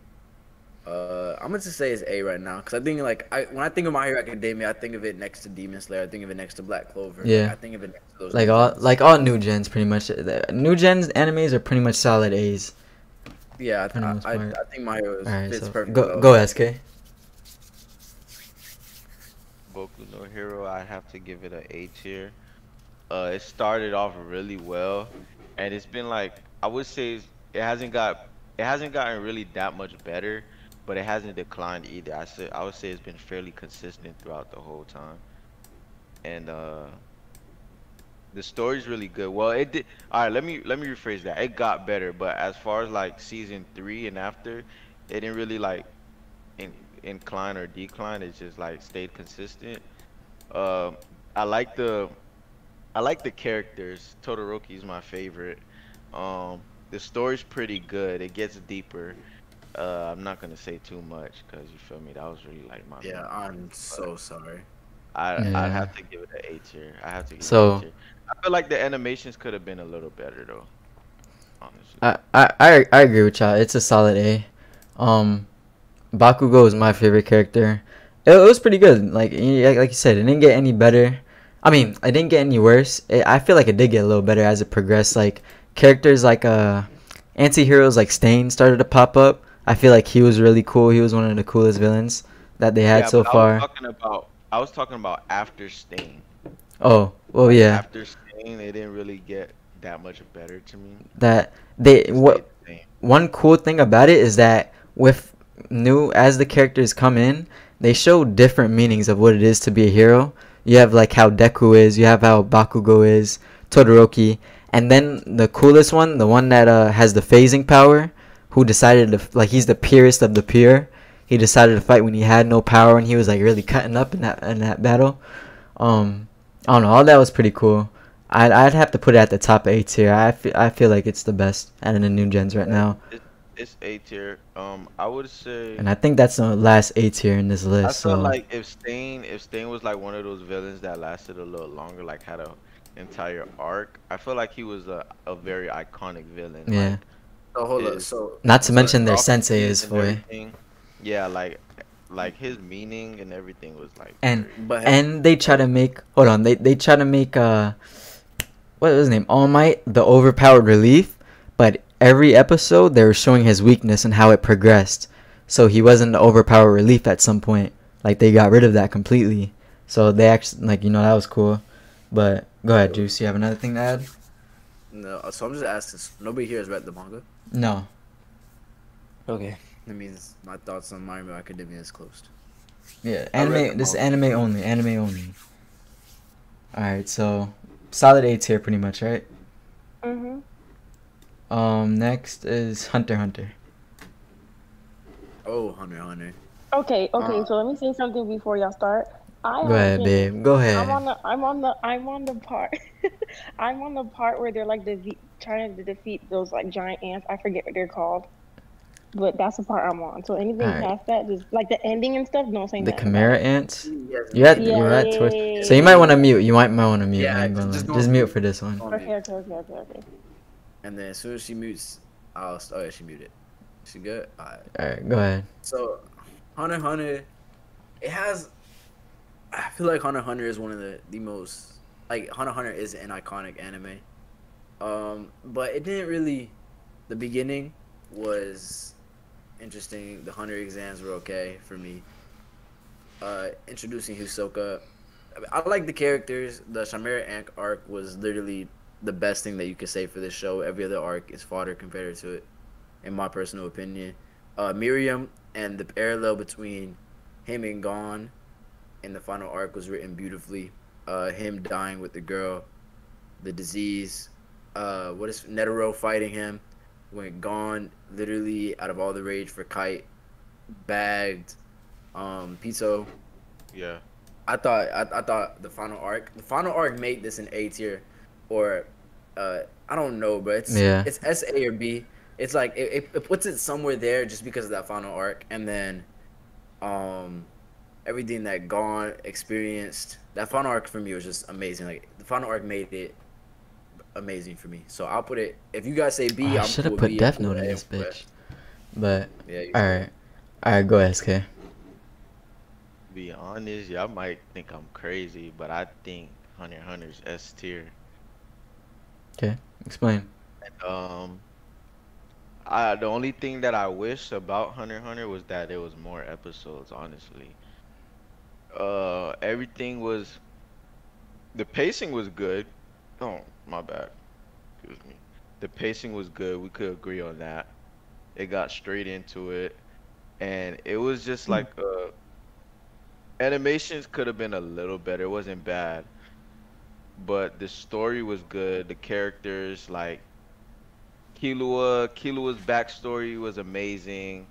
I'm gonna just say it's A right now because I think like when I think of My Hero Academia, I think of it next to Demon Slayer. I think of it next to Black Clover. Yeah. I think of it next to those. Like all new gens pretty much. The new gens animes are pretty much solid A's. Yeah, for the most I part. think My Hero Alright, fits so perfectly. go SK. Boku no Hero, I have to give it a A tier. It started off really well, and it's been like I would say it hasn't gotten really that much better, but it hasn't declined either. I would say it's been fairly consistent throughout the whole time, and the story's really good. Well, it did. All right, let me rephrase that. It got better, but as far as like season 3 and after, it didn't really like in, incline or decline. It just like stayed consistent. Um, I like the I like the characters. Todoroki is my favorite. The story's pretty good. It gets deeper. I'm not gonna say too much because you feel me. That was really like my Yeah, main I'm point, so sorry. I'd Yeah. have to give it an A tier. I have to give it an A So tier. I feel like the animations could have been a little better though, honestly. I agree with y'all. It's a solid A. Um, Bakugo is my favorite character. It was pretty good. Like you said, it didn't get any better. I mean, it didn't get any worse. I feel like it did get a little better as it progressed. Like characters like anti-heroes like Stain started to pop up. I feel like he was really cool. He was one of the coolest villains that they had Yeah, so but far. I was talking about after Stain. Oh, well, Like yeah. after Stain, it didn't really get that much better to me. That they It stayed what the same. One cool thing about it is that with new as the characters come in, they show different meanings of what it is to be a hero. You have like how Deku is, you have how Bakugo is, Todoroki, and then the coolest one, the one that has the phasing power, who decided to like he's the purest of the pure. He decided to fight when he had no power and he was like really cutting up in that battle. Um, I don't know, all that was pretty cool. I'd have to put it at the top A tier. I feel like it's the best out of the new gens right Yeah, now. it's A tier. I would say. And I think that's the last A tier in this I list. felt So like if Stain was like one of those villains that lasted a little longer, like had a entire arc, I feel like he was a very iconic villain. yeah, Like So hold up. his not to So mention their sensei prophecies is and for everything. Yeah, like his meaning and everything was like and very but and they try to make hold on they try to make what was his name, All Might, the overpowered relief, but every episode they were showing his weakness and how it progressed. So he wasn't the overpowered relief at some point. Like they got rid of that completely. So they actually that was cool. But go ahead, Juice. You have another thing to add? no. So I'm just asking. Nobody here has read the manga. No. Okay. That means my thoughts on My Hero Academia is closed. Yeah, I read anime. them This is all. anime only. Anime only. All right, so solid A tier, pretty much, right? Mhm. Next is Hunter x Hunter. Oh, Hunter x Hunter. Okay, okay. Uh, So let me say something before y'all start. I Go have ahead, opinions. babe. Go I'm ahead. on the part. I'm on the part where they're like trying to defeat those like giant ants. I forget what they're called, but that's the part I'm on. So anything Alright. past that, just like the ending and stuff, don't say The nothing about Chimera it. ants. Yes, You're at Yeah, you're yeah, at yeah, towards. yeah, So you yeah, might yeah. want to mute. You might want to mute. Yeah, I ain't gonna just lie. go Just on mute mute. for this one. Go on Okay, mute. okay. And then as soon as she mutes, I'll. Oh yeah, she muted. She good. Alright. All right, go ahead. So, Hunter x Hunter, it has. I feel like Hunter x Hunter is one of the most like Hunter x Hunter is an iconic anime. But it didn't really. The beginning was interesting. The Hunter exams were okay for me. Introducing Hisoka, I like the characters. The Chimera Ant arc was literally the best thing that you could say for this show. Every other arc is fodder compared to it, in my personal opinion. Miriam and the parallel between him and Gon in the final arc was written beautifully. Him dying with the girl, the disease. What is Netero fighting him when Gon literally out of all the rage for Kite bagged Pizzo. yeah. I thought the final arc made this an A tier, or I don't know, but Yeah. it's S A or B. It's like it puts it somewhere there just because of that final arc, and then everything that Gon experienced. That final arc for me was just amazing. Like the final arc made it amazing for me. So I'll put it. If you guys say B, I I'm should cool have with put B. Death I'm cool Note in with this A, bitch. But yeah, you alright. Alright, go ahead, SK. Be honest, y'all might think I'm crazy, but I think Hunter x Hunter's S tier. Okay, explain. Um, the only thing that I wish about Hunter x Hunter was that there was more episodes. Honestly, everything was the pacing was good. Oh, my bad. Excuse me. The pacing was good. We could agree on that. It got straight into it, and it was just like animations could have been a little better. It wasn't bad, but the story was good. The characters, like Killua's backstory was amazing.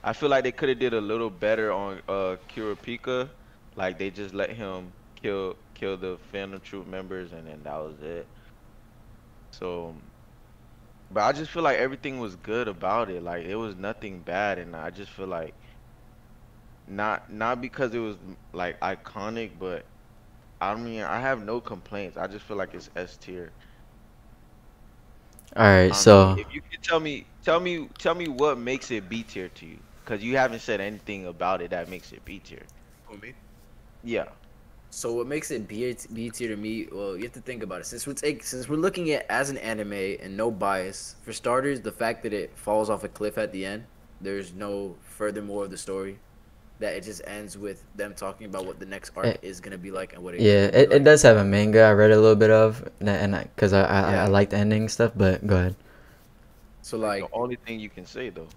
I feel like they could have did a little better on Kurapika. Like they just let him kill the Phantom Troop members, and then that was it. So, but I just feel like everything was good about it. Like it was nothing bad, and I just feel like not because it was like iconic, but I mean I have no complaints. I just feel like it's S tier. Alright, Honestly, so if you could tell me what makes it B tier to you, because you haven't said anything about it that makes it B tier. For me. Yeah. So what makes it B tier to me? Well, you have to think about it. Since we're looking at it as an anime and no bias, for starters, the fact that it falls off a cliff at the end, there's no furthermore of the story. That it just ends with them talking about what the next arc Eh, is gonna be like and what yeah, will be it like. does have a manga I read a little bit of, and because I Yeah. like the ending stuff, but go ahead. So Like like, the only thing you can say though.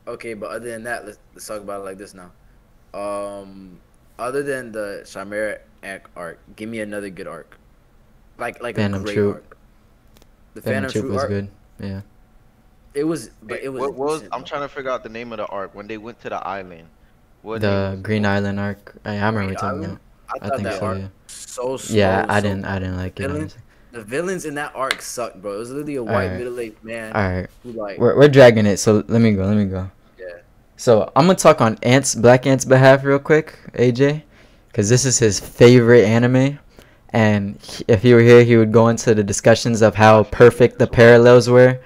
okay, but other than that, let's talk about it like this now. Other than the Chimera arc, give me another good arc. Like a Phantom great Troop. arc. The Phantom Phantom Troop Troop was arc. good. Yeah. It was, but it was. What was decent, I'm though. trying to figure out the name of the arc when they went to the island. What name The was it? Green Island arc. I remember what Green you're talking Island. about. I I thought think that so. arc Yeah. so slow. Yeah, I So didn't like it. villain, Honestly. the villains in that arc sucked, bro. It was literally a All white right. middle-aged man All right. who like, We're dragging it. So let me go. Let me go. yeah. So I'm gonna talk on Black Ant's behalf real quick, AJ, because this is his favorite anime, and if he were here, he would go into the discussions of how perfect the parallels were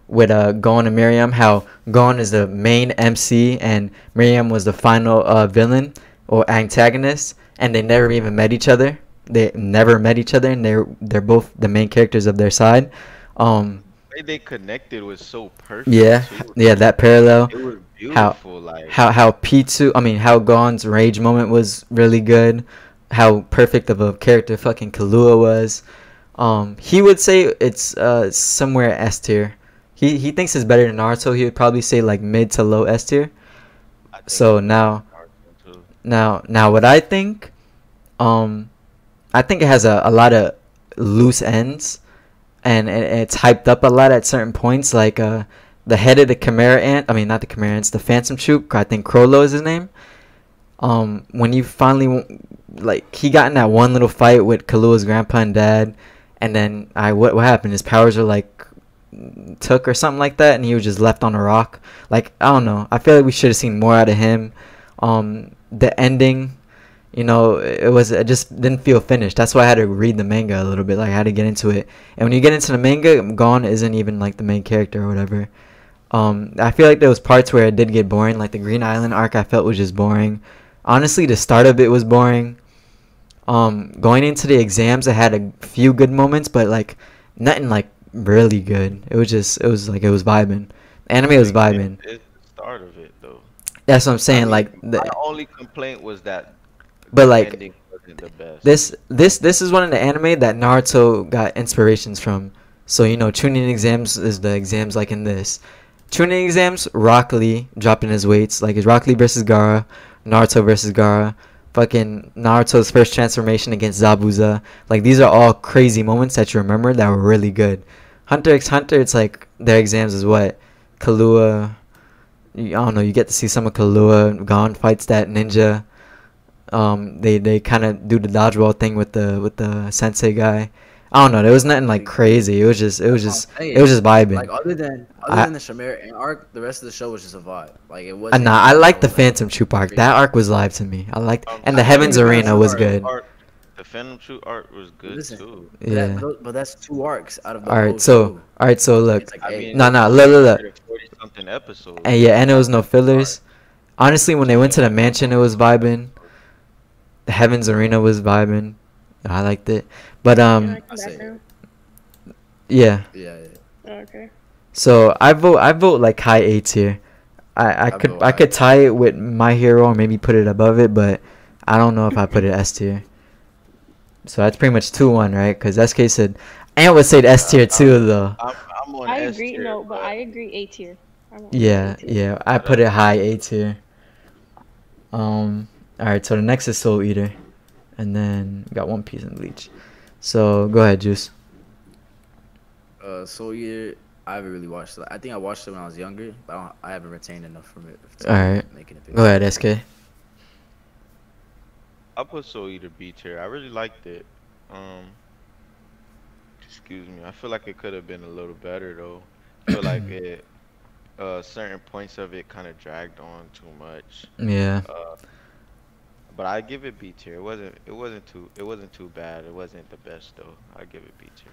with Gon and Miriam. How Gon is the main MC and Miriam was the final villain or antagonist, and they never even met each other. They never met each other, and they're both the main characters of their side. Um, The way they connected was so perfect yeah, too. yeah, that parallel. It was How beautiful. Like how P2, I mean how Gon's rage moment was really good. How perfect of a character fucking Killua was. He would say it's somewhere S tier. He thinks it's better than Naruto. He would probably say like mid to low S tier. I think So it's now Naruto too. now what I think, I think it has a lot of loose ends, and it's hyped up a lot at certain points. Like the head of the Chimera Ant, I mean not the Chimera Ants, the Phantom Troop. I think Crollo is his name. When you finally like he got in that one little fight with Kallua's grandpa and dad, and then what happened? His powers were like took or something like that, and he was just left on a rock. Like I don't know. I feel like we should have seen more out of him. The ending, it just didn't feel finished. That's why I had to read the manga a little bit. Like I had to get into it. And when you get into the manga, Gon isn't even like the main character or whatever. I feel like there was parts where it did get boring. Like the Green Island arc, I felt was just boring. Honestly, the start of it was boring. Going into the exams, I had a few good moments, but like nothing like really good. It was vibing. Anime was vibing. It's the start of it though. That's what I'm saying. I mean, Like my only complaint was that but the like ending wasn't the best. this is one of the anime that Naruto got inspirations from. So tuning exams is the exams like in this. Tuning exams, Rock Lee dropping his weights. Like it's Rock Lee versus Gaara, Naruto versus Gaara. Fucking Naruto's first transformation against Zabuza. Like these are all crazy moments that you remember that were really good. Hunter x Hunter, it's like their exams is what? Killua. I don't know, you get to see some of Killua. Gon fights that ninja. They kind of do the dodgeball thing with the sensei guy. I don't know. There was nothing like crazy. It was just That's what I'm it was just saying. vibing. Like other than I the Shamir arc, the rest of the show was just a vibe. Like it nah, wasn't. I like the no, Phantom Troop arc. That arc was live to me. I liked, and the I Heaven's think Arena was Phantom good. The Phantom Troop art was good Listen, too. Yeah. but that's 2 arcs out of the All whole right. So show. all right. So look. It's like, I hey, mean, No, it no. was Look, only look, look. 140 something episodes. And yeah, and it was no Art. fillers. Honestly, when they went to the mansion, it was vibing. The Heaven's Arena was vibing. I liked it. But Can I come I say- back now? yeah. yeah. Oh, okay. So I vote like high A tier. I could vote I high. could tie it with My Hero or maybe put it above it, but I don't know if I put it S tier. So that's pretty much 2-1, right? Because SK said, Ant would say S tier too, though. I'm on I S agree. tier, No, but I agree. A tier. I'm on Yeah, A tier. yeah. I put it high A tier. All right. So the next is Soul Eater, and then we got One Piece and Bleach. So go ahead, Juice. Soul Eater, I haven't really watched it. I think I watched it when I was younger, but I haven't retained enough from it. To Alright. make an opinion. Go ahead, SK. I put Soul Eater B tier. I really liked it. Excuse me. I feel like it could have been a little better though. I feel like it, certain points of it kind of dragged on too much. Yeah. But I give it B tier. It wasn't too bad. It wasn't the best though. I give it B tier.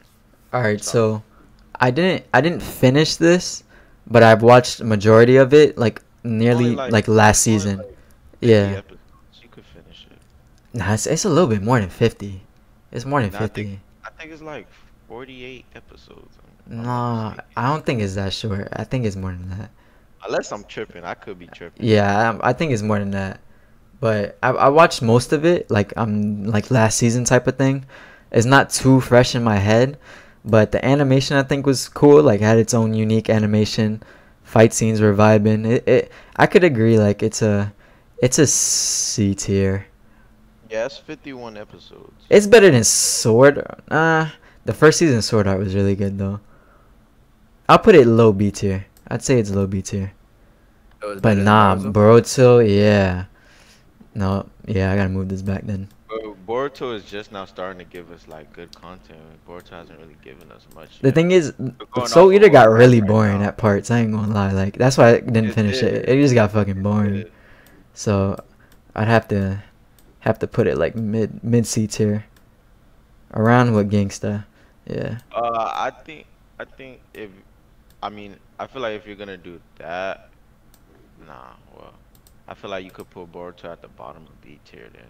All right. So I didn't finish this, but I've watched majority of it, like nearly Only, like last only, season. like, 50 Yeah. episodes. You could finish it. Nah, it's a little bit more than 50. It's more than Nah, 50. I think it's like 48 episodes. I'm not No, mistaken. I don't think it's that short. I think it's more than that. Unless I'm tripping, I could be tripping. Yeah, I think it's more than that. But I watched most of it, like like last season type of thing. It's not too fresh in my head, but the animation I think was cool. Like had its own unique animation. Fight scenes were vibing. I could agree. Like it's a C tier. Yeah, it's 51 episodes. It's better than Sword. The first season of Sword Art was really good though. I'll put it low B tier. I'd say it's low B tier. It was But better than nah, Naruto. Boruto, yeah. No, yeah, I gotta move this back then. But Boruto is just now starting to give us like good content. Boruto hasn't really given us much. The yet. thing is, going Soul off Eater of got what really right boring now. at parts. I ain't gonna lie. Like that's why I didn't It finish it. did. It just got fucking boring. It- So I'd have to put it like mid C tier, around what Gangsta. Yeah. I think if I feel like if you're gonna do that, well, I feel like you could put Boruto at the bottom of B tier then.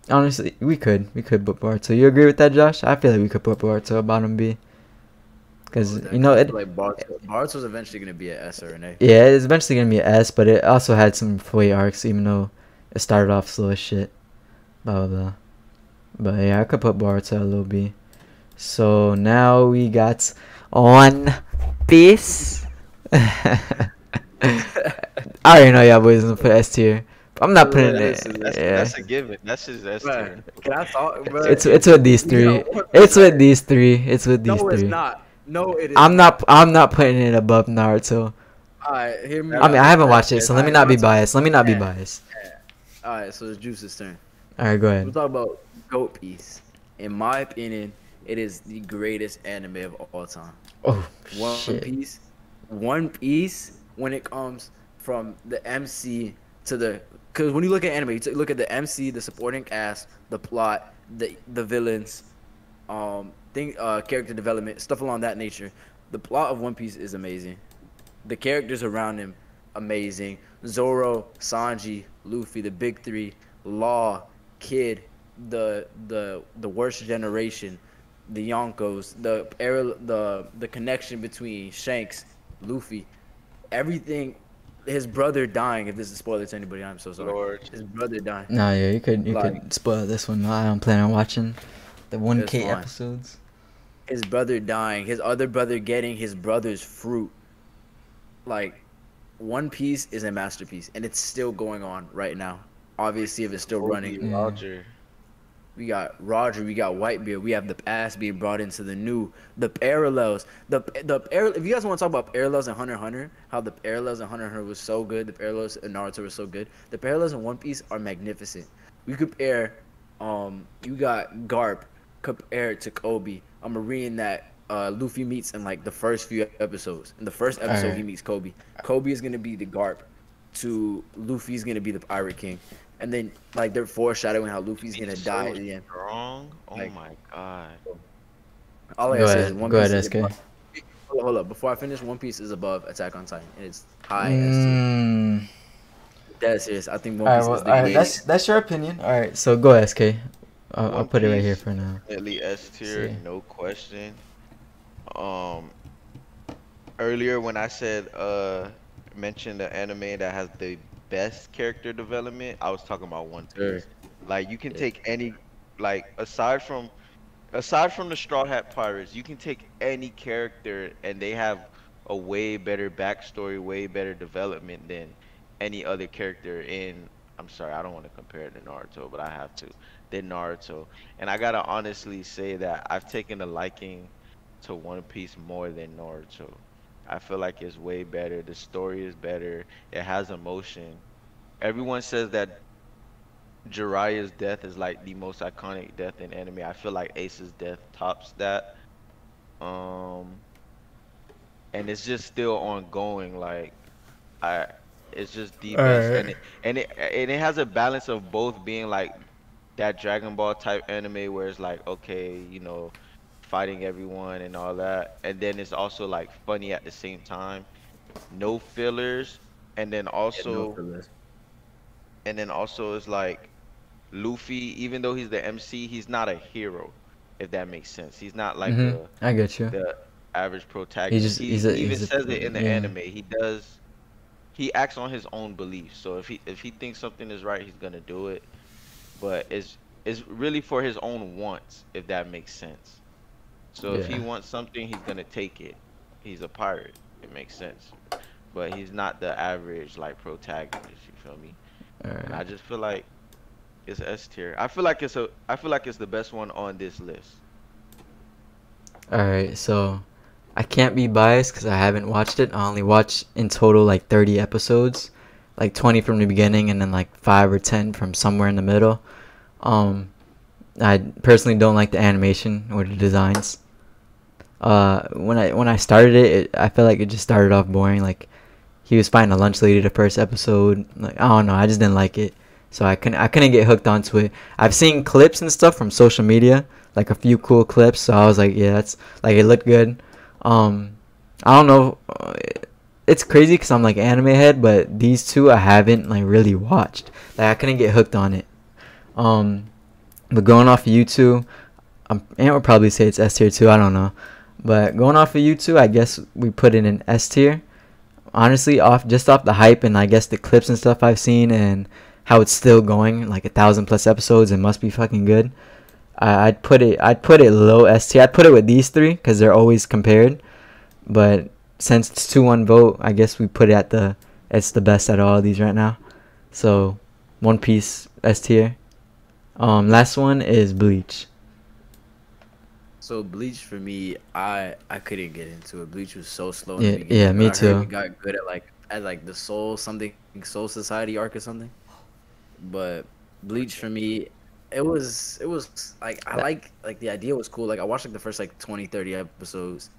Honestly, we could put Boruto. You agree with that, Josh? I feel like we could put Boruto at bottom B. Because That you know I it. feel like Boruto's eventually gonna be an S or an A. Yeah, it's eventually gonna be an S, but it also had some Fui arcs, even though it started off slow as shit. Blah blah blah. But yeah, I could put Boruto a little B. So now we got One Piece. I already know y'all boys gonna put S tier. But I'm not putting it. Yeah. That's a given. That's his S tier. Bruh, can I talk, bro? It's with these three. It's with these three. It's with these No, it's three. not. No, it is. I'm not putting it above Naruto. Alright, hear me. I mean, I haven't watched it, so let me not be Naruto- biased. Let me not be Yeah. biased. Alright, so it's Juice's turn. All right, go We'll ahead. talk about Goat Piece. In my opinion, it is the greatest anime of all time. Oh One shit. Piece. One Piece, when it comes from the MC to the, because when you look at anime, you look at the MC, the supporting cast, the plot, the villains, character development, stuff along that nature. The plot of One Piece is amazing. The characters around him, amazing. Zoro, Sanji, Luffy, the big three, Law, Kid, the worst generation, the Yonkos, the connection between Shanks, Luffy, everything. His brother dying. If this is a spoiler to anybody, I'm so sorry. Lord. His brother dying. No, yeah, you could Like- spoil this one. I don't plan on watching the 1K fine. episodes. His brother dying. His other brother getting his brother's fruit. Like, One Piece is a masterpiece, and it's still going on right now. Obviously, if it's still running. Roger. We got Roger, we got Whitebeard, we have the past being brought into the new, the parallels, if you guys want to talk about parallels in Hunter x Hunter, how the parallels in Hunter x Hunter was so good, the parallels in Naruto were so good, the parallels in One Piece are magnificent. We compare, you got Garp compared to Kobe, a Marine that Luffy meets in like the first few episodes. In the first episode, he Alright. meets Kobe. Kobe is gonna be the Garp, to Luffy's gonna be the Pirate King, and then like they're foreshadowing how Luffy's gonna He's die so at the end. strong. Oh Like- my god. All I Go gotta say is ahead. One Go Piece ahead, is SK. above. Hold up. Before I finish, One Piece is above Attack on Titan, and it's high S tier. Mm. Dead serious. I think One Alright, Piece well, is the alright, greatest. that's your opinion. Alright, so go SK. I'll One put it right here Piece, for now. Definitely S tier, See. no question. Um, earlier when I said mentioned the anime that has the best character development, I was talking about One Sure. Piece. Like you can Yeah. take any, like aside from the Straw Hat Pirates, you can take any character and they have a way better backstory, way better development than any other character in. I'm sorry, I don't want to compare it to Naruto, but I have to. Than Naruto, and I gotta honestly say that I've taken a liking to One Piece more than Naruto. I feel like it's way better. The story is better. It has emotion. Everyone says that Jiraiya's death is like the most iconic death in anime. I feel like Ace's death tops that. Um, and it's just still ongoing. Like I, it's just the best, Alright. and it has a balance of both being like that Dragon Ball type anime where it's like okay, fighting everyone and all that, and then it's also like funny at the same time. No fillers, and then Yeah, no also fillers. it's like Luffy, even though he's the MC, he's not a hero, if that makes sense. He's not like Mhm. I get you. the average He protagonist. just He he's even a says it in the yeah. anime. He acts on his own beliefs. So if he thinks something is right, he's gonna do it. But it's really for his own wants, if that makes sense. So if he Yeah. wants something, he's gonna take it. He's a pirate. It makes sense. But he's not the average like protagonist, you feel me? And I Alright. just feel like it's S tier. I feel like it's the best one on this list. Alright, so I can't be biased because I haven't watched it. I only watched in total like 30 episodes, like 20 from the beginning and then like 5 or 10 from somewhere in the middle. Um, I personally don't like the animation or the designs. When I started it, I felt like it just started off boring. Like he was fighting a lunch lady the first episode. Like I don't know, I just didn't like it. So I couldn't get hooked onto it. I've seen clips and stuff from social media, like a few cool clips. So I was like, yeah, that's like it looked good. Um, I don't know. It's crazy because I'm like anime head, but these two I haven't like really watched. Like I couldn't get hooked on it. Um, but going off of YouTube, and would probably say it's S tier too. I don't know. But going off of YouTube, I guess we put it in S tier. Honestly, off the hype and I guess the clips and stuff I've seen and how it's still going, like 1,000+ episodes, it must be fucking good. I'd put it low S tier. I'd put it with these three because they're always compared. But since it's 2-1 vote, I guess we put it it's the best out of all of these right now. So One Piece S tier. Last one is Bleach. So Bleach for me, I couldn't get into it. Bleach was so slow in Yeah, the beginning. yeah, me but I heard too. it got good at like the Soul Society arc or something. But Bleach for me, it was like I like the idea was cool. Like I watched like the first like 20, 30 episodes.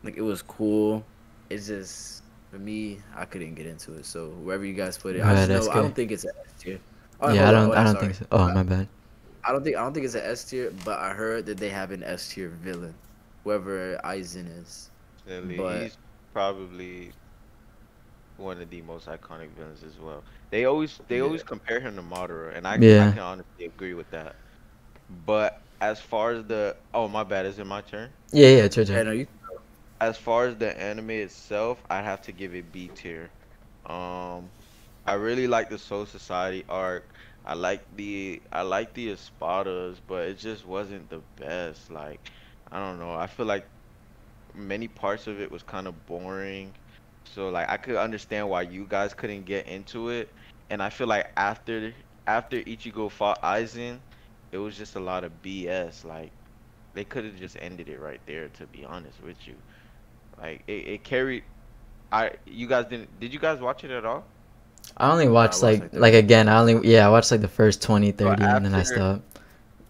Like it was cool. It's just for me, I couldn't get into it. So wherever you guys put it, I Right, just that's know I good. don't think it's an S tier. Oh, Yeah, hold on, I don't sorry. think so. Oh, my bad. I don't think it's an S tier, but I heard that they have an S tier villain, whoever Aizen is. Definitely, But- he's probably one of the most iconic villains as well. They always compare him to Madara, and I Yeah. can honestly agree with that. But as far as oh my bad, is it my turn? Yeah, it's your Yeah, turn. no, you. As far as the anime itself, I'd have to give it B tier. Um, I really like the Soul Society arc. I like the Espadas, but it just wasn't the best. Like, I don't know. I feel like many parts of it was kind of boring. So like I could understand why you guys couldn't get into it. And I feel like after Ichigo fought Aizen, it was just a lot of BS. Like they could have just ended it right there, to be honest with you. Like it carried. You guys did you guys watch it at all? I only watched watched, like like, the- again, I watched like the first 20, 30 and then I after- stopped.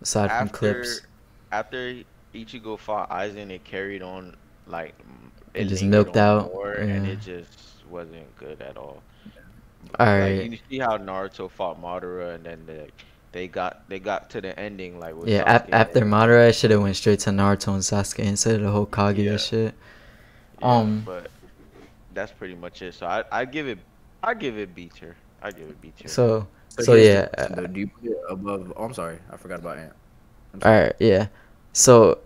Aside from After clips. after Ichigo fought Aizen, it carried on like It it just lingered milked on out. more, and Yeah. it just wasn't good at all. Like Alright. you see how Naruto fought Madara, and then they got to the ending like with Yeah, Sasuke. after Madara, I should have went straight to Naruto and Sasuke instead of the whole Kaguya Yeah, shit. yeah, but that's pretty much it. So I give it B tier. I give it B tier. So So so here's the yeah. question though. Do you put it above? Oh, I'm sorry, I forgot about Ant. I'm All sorry. right, yeah. So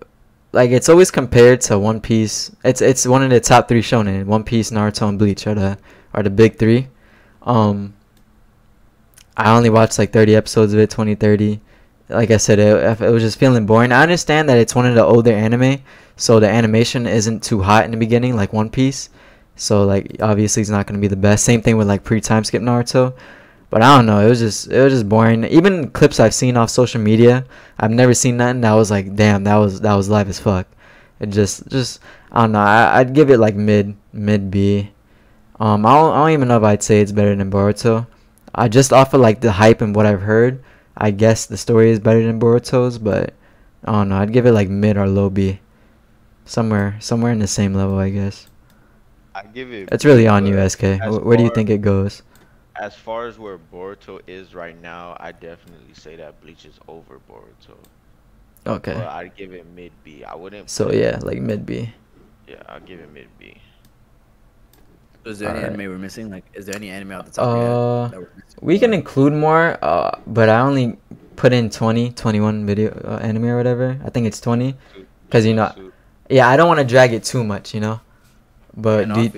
like it's always compared to One Piece. It's one of the top 3 shonen. One Piece, Naruto, and Bleach are the big 3. Um I only watched like 30 episodes of it, 20, 30. Like I said, it was just feeling boring. I understand that it's one of the older anime, so the animation isn't too hot in the beginning like One Piece. So like obviously it's not gonna be the best. Same thing with like pre-time skip Naruto. But I don't know, it was just boring. Even clips I've seen off social media, I've never seen nothing that was like, damn, that was live as fuck. It just I don't know. I'd give it like mid B. I don't even know if I'd say it's better than Boruto. I just off of like the hype and what I've heard, I guess the story is better than Boruto's, but I don't know. I'd give it like mid or low B, somewhere in the same level, I guess. I give it It's really B, on you, but SK. as Where do you far think it goes? as far as where Boruto is right now, I definitely say that Bleach is over Boruto. Okay. But I'd give it mid B. I wouldn't So put it, yeah, like mid B. yeah, I'll give it mid B. So is there any Alright. anime we're missing? Like, is there any anime out the top of your head that we're missing? We can include more, but I only put in 20, 21 video anime or whatever. I think it's 20. 'Cause you know- Jutsu. Yeah, I don't want to drag it too much, you know. But And do off of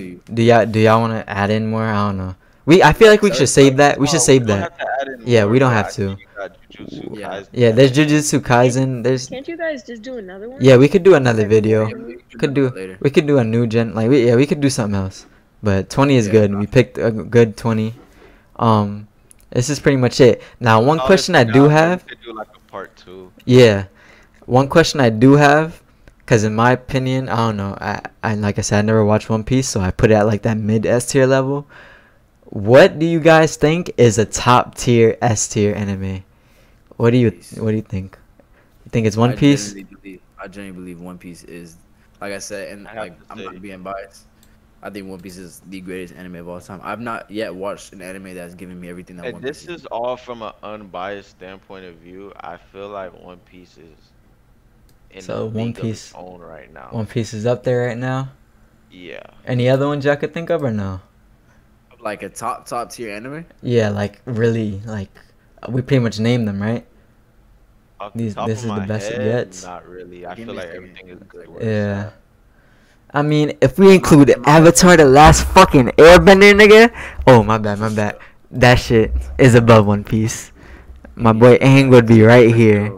you. y'all want to add in more? I don't know. I feel like we should save that. We should save don't that. have to add in Yeah, more, we don't but have I to. think you got Jujutsu Yeah. Kaisen. Yeah, there's Jujutsu Kaisen. There's Can't you guys just do another one? yeah, we could do another video. Yeah, we Could that do later. we could do a new gen like we could do something else. But 20 is Yeah, good. We picked a good 20. This is pretty much it. Now, one question I do have. We could do like a part 2. Yeah, one question I do have, because in my opinion, I don't know. I like I said, I never watched One Piece, so I put it at like that mid S tier level. What do you guys think is a top tier S tier anime? What do you think? You think it's One Piece? I genuinely believe One Piece is, like I said, and I have like to I'm say- not being biased. I think One Piece is the greatest anime of all time. I've not yet watched an anime that's given me everything that And One this Piece is all from an unbiased standpoint of view. I feel like One Piece is in So, a One league of its Piece- own right now. One Piece is up there right now. Yeah. Any other ones y'all could think of or no? Like a top tier anime. Yeah, like really, like we pretty much named them, right? Off These- top this of is the my best it head, gets. Not really. I Give feel me a like second. everything is good. Yeah. I mean, if we include Avatar: The Last fucking Airbender, nigga. Oh, my bad. That shit is above One Piece. My boy Aang would be right here.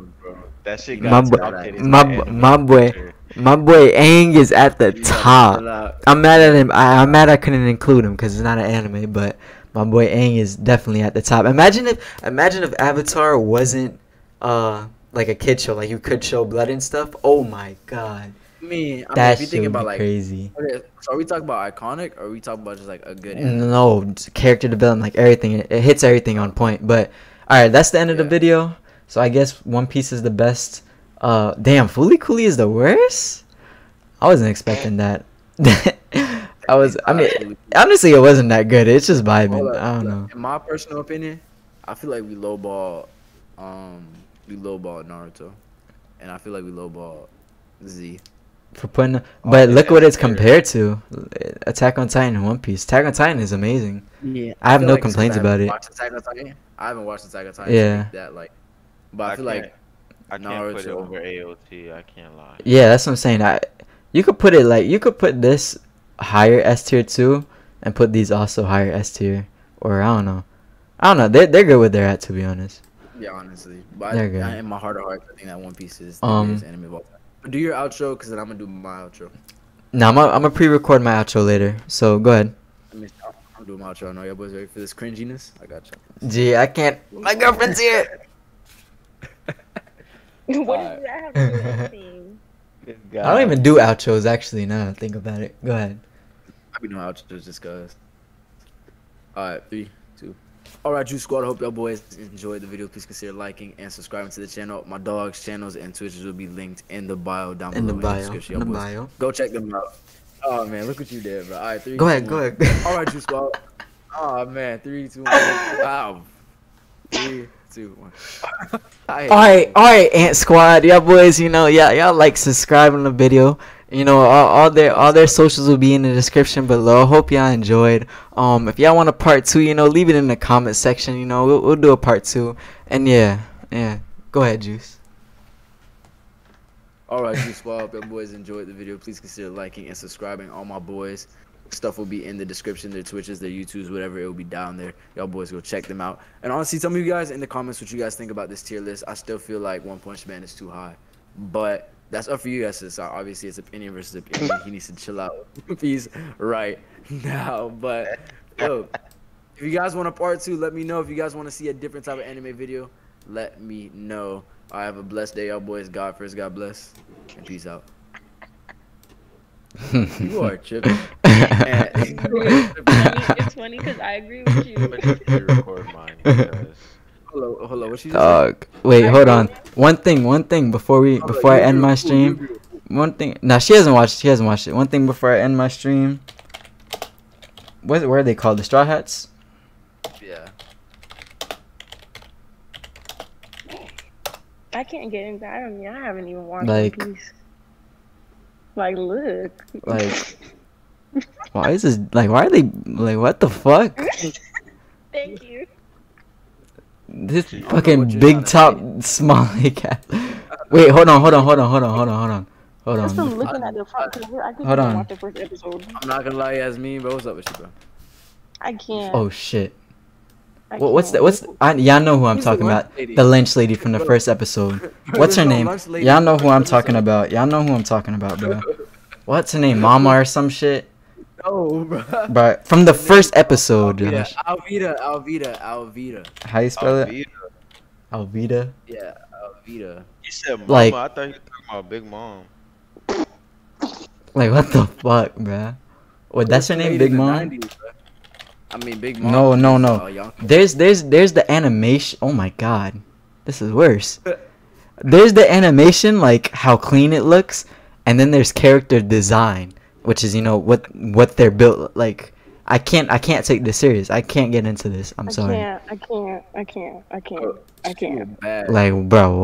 That shit My got boy- adopted into my anime boy- culture. My boy Aang is at the You gotta top. chill out. I'm mad at him. I'm mad I couldn't include him because it's not an anime, but my boy Aang is definitely at the top. Imagine if Avatar wasn't like a kid show, like you could show blood and stuff. Oh my god, I mean, that if you shit think would about be like, crazy. okay, so are we talking about iconic or are we talking about just like a good anime? No, just character development, like everything. It hits everything on point. But all right, that's the end of the Yeah. video. So I guess One Piece is the best. Damn, Fooly Cooly is the worst. I wasn't expecting that. I mean, honestly, it wasn't that good. It's just vibing. Hold up, I don't know. In my personal opinion, I feel like we lowball Naruto, and I feel like we lowball Z. For putting, Oh, but yeah, look what it's fair. compared to. Attack on Titan and One Piece. Attack on Titan is amazing. Yeah, I have feel no like it's 'cause complaints I haven't about it. watched Attack on Titan. I haven't watched Attack on Titan. Yeah. Yeah, that like, but I feel like I can't put it Naruto. over AOT. I can't lie. Yeah, that's what I'm saying. You could put it like you could put this higher S tier too, and put these also higher S tier, or I don't know. They're good where they're at, to be honest. yeah, honestly, but They're good. in my heart of hearts, I think that One Piece is the Um, greatest anime of all time. But do your outro, because then I'm gonna do my outro. Now I'm gonna pre-record my outro later, so go ahead. I'm doing my outro. I know y'all boys ready for this cringiness. I got you. Gee, I can't. My girlfriend's here. What does that have to do with anything? I don't even do outros actually. Now that I think about it. Go ahead. I be doing outros just cause. All right, 3, 2. Alright, Juice Squad, I hope y'all boys enjoyed the video. Please consider liking and subscribing to the channel. My dog's channels and Twitches will be linked in the bio down below In the bio. description. In the Y'all boys, bio. go check them out. Oh man, look what you did, bro. Alright, 3, Go 2, ahead. 1. Go ahead. Alright, Juice Squad. Oh man, 3, 2, 1. Wow. 3, 2, 1. Alright, Ant Squad, y'all boys, you know, y'all like subscribing the video. You know, all their socials will be in the description below. Hope y'all enjoyed. If y'all want a part 2, you know, leave it in the comment section. You know, we'll do a part 2. And yeah, go ahead, Juice. Alright, Juice Squad, hope y'all boys enjoyed the video. Please consider liking and subscribing. All my boys. Stuff will be in the description, their Twitches, their YouTubes, whatever, it will be down there. Y'all boys go check them out. And honestly, tell me, you guys in the comments what you guys think about this tier list. I still feel like One Punch Man is too high, but that's up for you guys to decide. Obviously, it's opinion versus opinion. He needs to chill out. He's right now. But yo, if you guys want a part 2, let me know. If you guys want to see a different type of anime video, let me know. I have a blessed day, y'all boys. God first, God bless, and peace out. You are tripping. It's funny because I agree with you. But just re-record mine because Hello, what she just said? Dog. Wait, hold on. One thing before I end my stream. One thing. Nah, she hasn't watched it. One thing before I end my stream. What are they called? The Straw Hats? Yeah. I can't get into. I haven't even watched Like- One Piece. Like, look. Like, why is this? Like, why are they? Like, what the fuck? Thank you. This know fucking what you're big trying to top smiley cat. Wait, hold on. Just from looking at the front cover, I couldn't Hold even on. watch the first episode. I'm not gonna lie, Yasmin, bro. What's up with you, bro? I can't. Oh shit. I What's can't. y'all know who I'm Who's the talking lunch about? lady? The lynch lady from the first episode. What's her There's no name? lunch lady Y'all in know the who I'm first talking episode. about. Y'all know who I'm talking about, bro. What's her name? Mama or some shit? No, bro. But from the first episode, Josh. Alvida. How you spell it? Alvida. Alvida. Yeah, Alvida. He said mama. Like- I thought he was talking about Big Mom. Like, what the fuck, bruh? What, that's her name, Late Big in the Mom? 90s, bro. I mean, Big Mom. No, no, is, no. young. There's the animation. Oh my god, this is worse. There's the animation, like how clean it looks, and then there's character design, which is, you know, what they're built like. I can't take this serious. I can't get into this. I'm sorry. I can't. Bad. Like, bro.